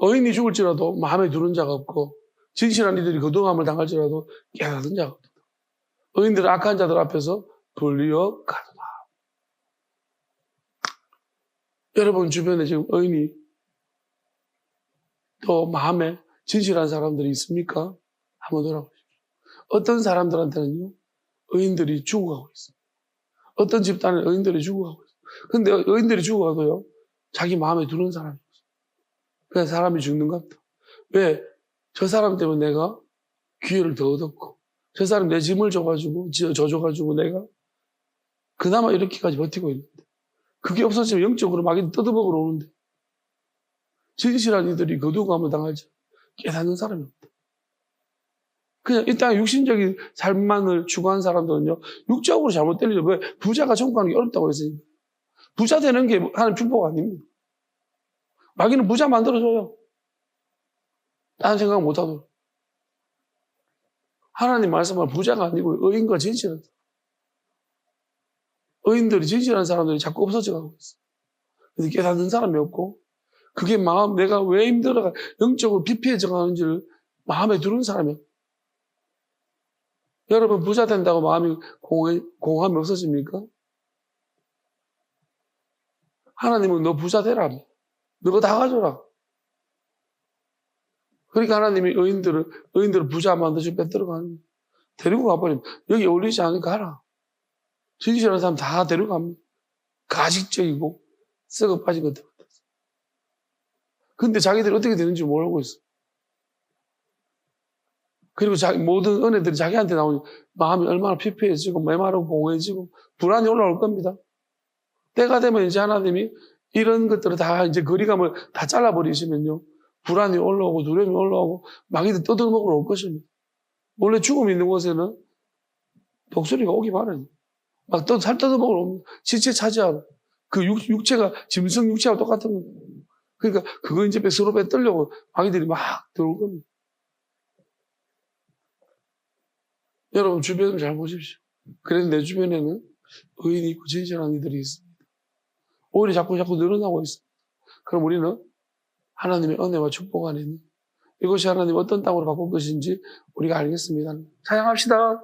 어인이 죽을지라도 마음에 두는 자가 없고 진실한 이들이 거두감을 당할지라도 깨닫는 자가 없다. 어인들은 악한 자들 앞에서 불리어 가도다. 여러분 주변에 지금 어인이 또 마음에 진실한 사람들이 있습니까? 한번 돌아보십시오. 어떤 사람들한테는요, 의인들이 죽어가고 있어요. 어떤 집단에 의인들이 죽어가고 있어요. 근데 의인들이 죽어가도요, 자기 마음에 두는 사람이 없어요. 그냥 사람이 죽는 것 같아. 왜? 저 사람 때문에 내가 기회를 더 얻었고, 저 사람 내 짐을 줘가지고 내가 그나마 이렇게까지 버티고 있는데, 그게 없어지면 영적으로 막 뜯어먹으러 오는데, 진실한 이들이 거두감을 당할지 깨닫는 사람이 없다. 그냥 이 땅에 육신적인 삶만을 추구한 사람들은요, 육적으로 잘못될 일이 왜 부자가 청구하는 게 어렵다고 했으니까. 부자 되는 게 하나님 축복 아닙니다. 마귀는 부자 만들어줘요. 다른 생각 못하도록. 하나님 말씀은 부자가 아니고 의인과 진실한 사람. 의인들이 진실한 사람들이 자꾸 없어져가고 있어. 그래서 깨닫는 사람이 없고, 그게 내가 왜 힘들어가, 영적으로 피폐해져 가는지를 마음에 두는 사람이 없고. 여러분, 부자 된다고 마음이 공허함이 없어집니까? 하나님은 너 부자 되라. 너가 다 가져라. 그러니까 하나님이 의인들을 부자 만드시고 뺏들어가는 거예요. 데리고 가버리면, 여기 어울리지 않으니까 가라. 진실한 사람 다 데려갑니다. 가식적이고, 썩어 빠진 것들 같아서. 근데 자기들이 어떻게 되는지 모르고 있어. 그리고 모든 은혜들이 자기한테 나오니 마음이 얼마나 피폐해지고 메마르고 공허해지고 불안이 올라올 겁니다. 때가 되면 이제 하나님이 이런 것들을 다 이제 거리감을 다 잘라버리시면요. 불안이 올라오고 두려움이 올라오고 마귀들 떠들먹으러 올 것입니다. 원래 죽음이 있는 곳에는 독수리가 오기 마련이에요. 막 살 뜯어먹으러 옵니다. 시체 차지하러. 그 육체가 짐승 육체하고 똑같은 거예요. 그러니까 그거 이제 서로 뺏으려고 마귀들이 막 들어올 겁니다. 여러분 주변을 잘 보십시오. 그래도 내 주변에는 의인이 있고 진실한 이들이 있습니다. 오히려 자꾸 늘어나고 있습니다. 그럼 우리는 하나님의 은혜와 축복 안에 있는 이것이 하나님 어떤 땅으로 바꿀 것인지 우리가 알겠습니다. 찬양합시다.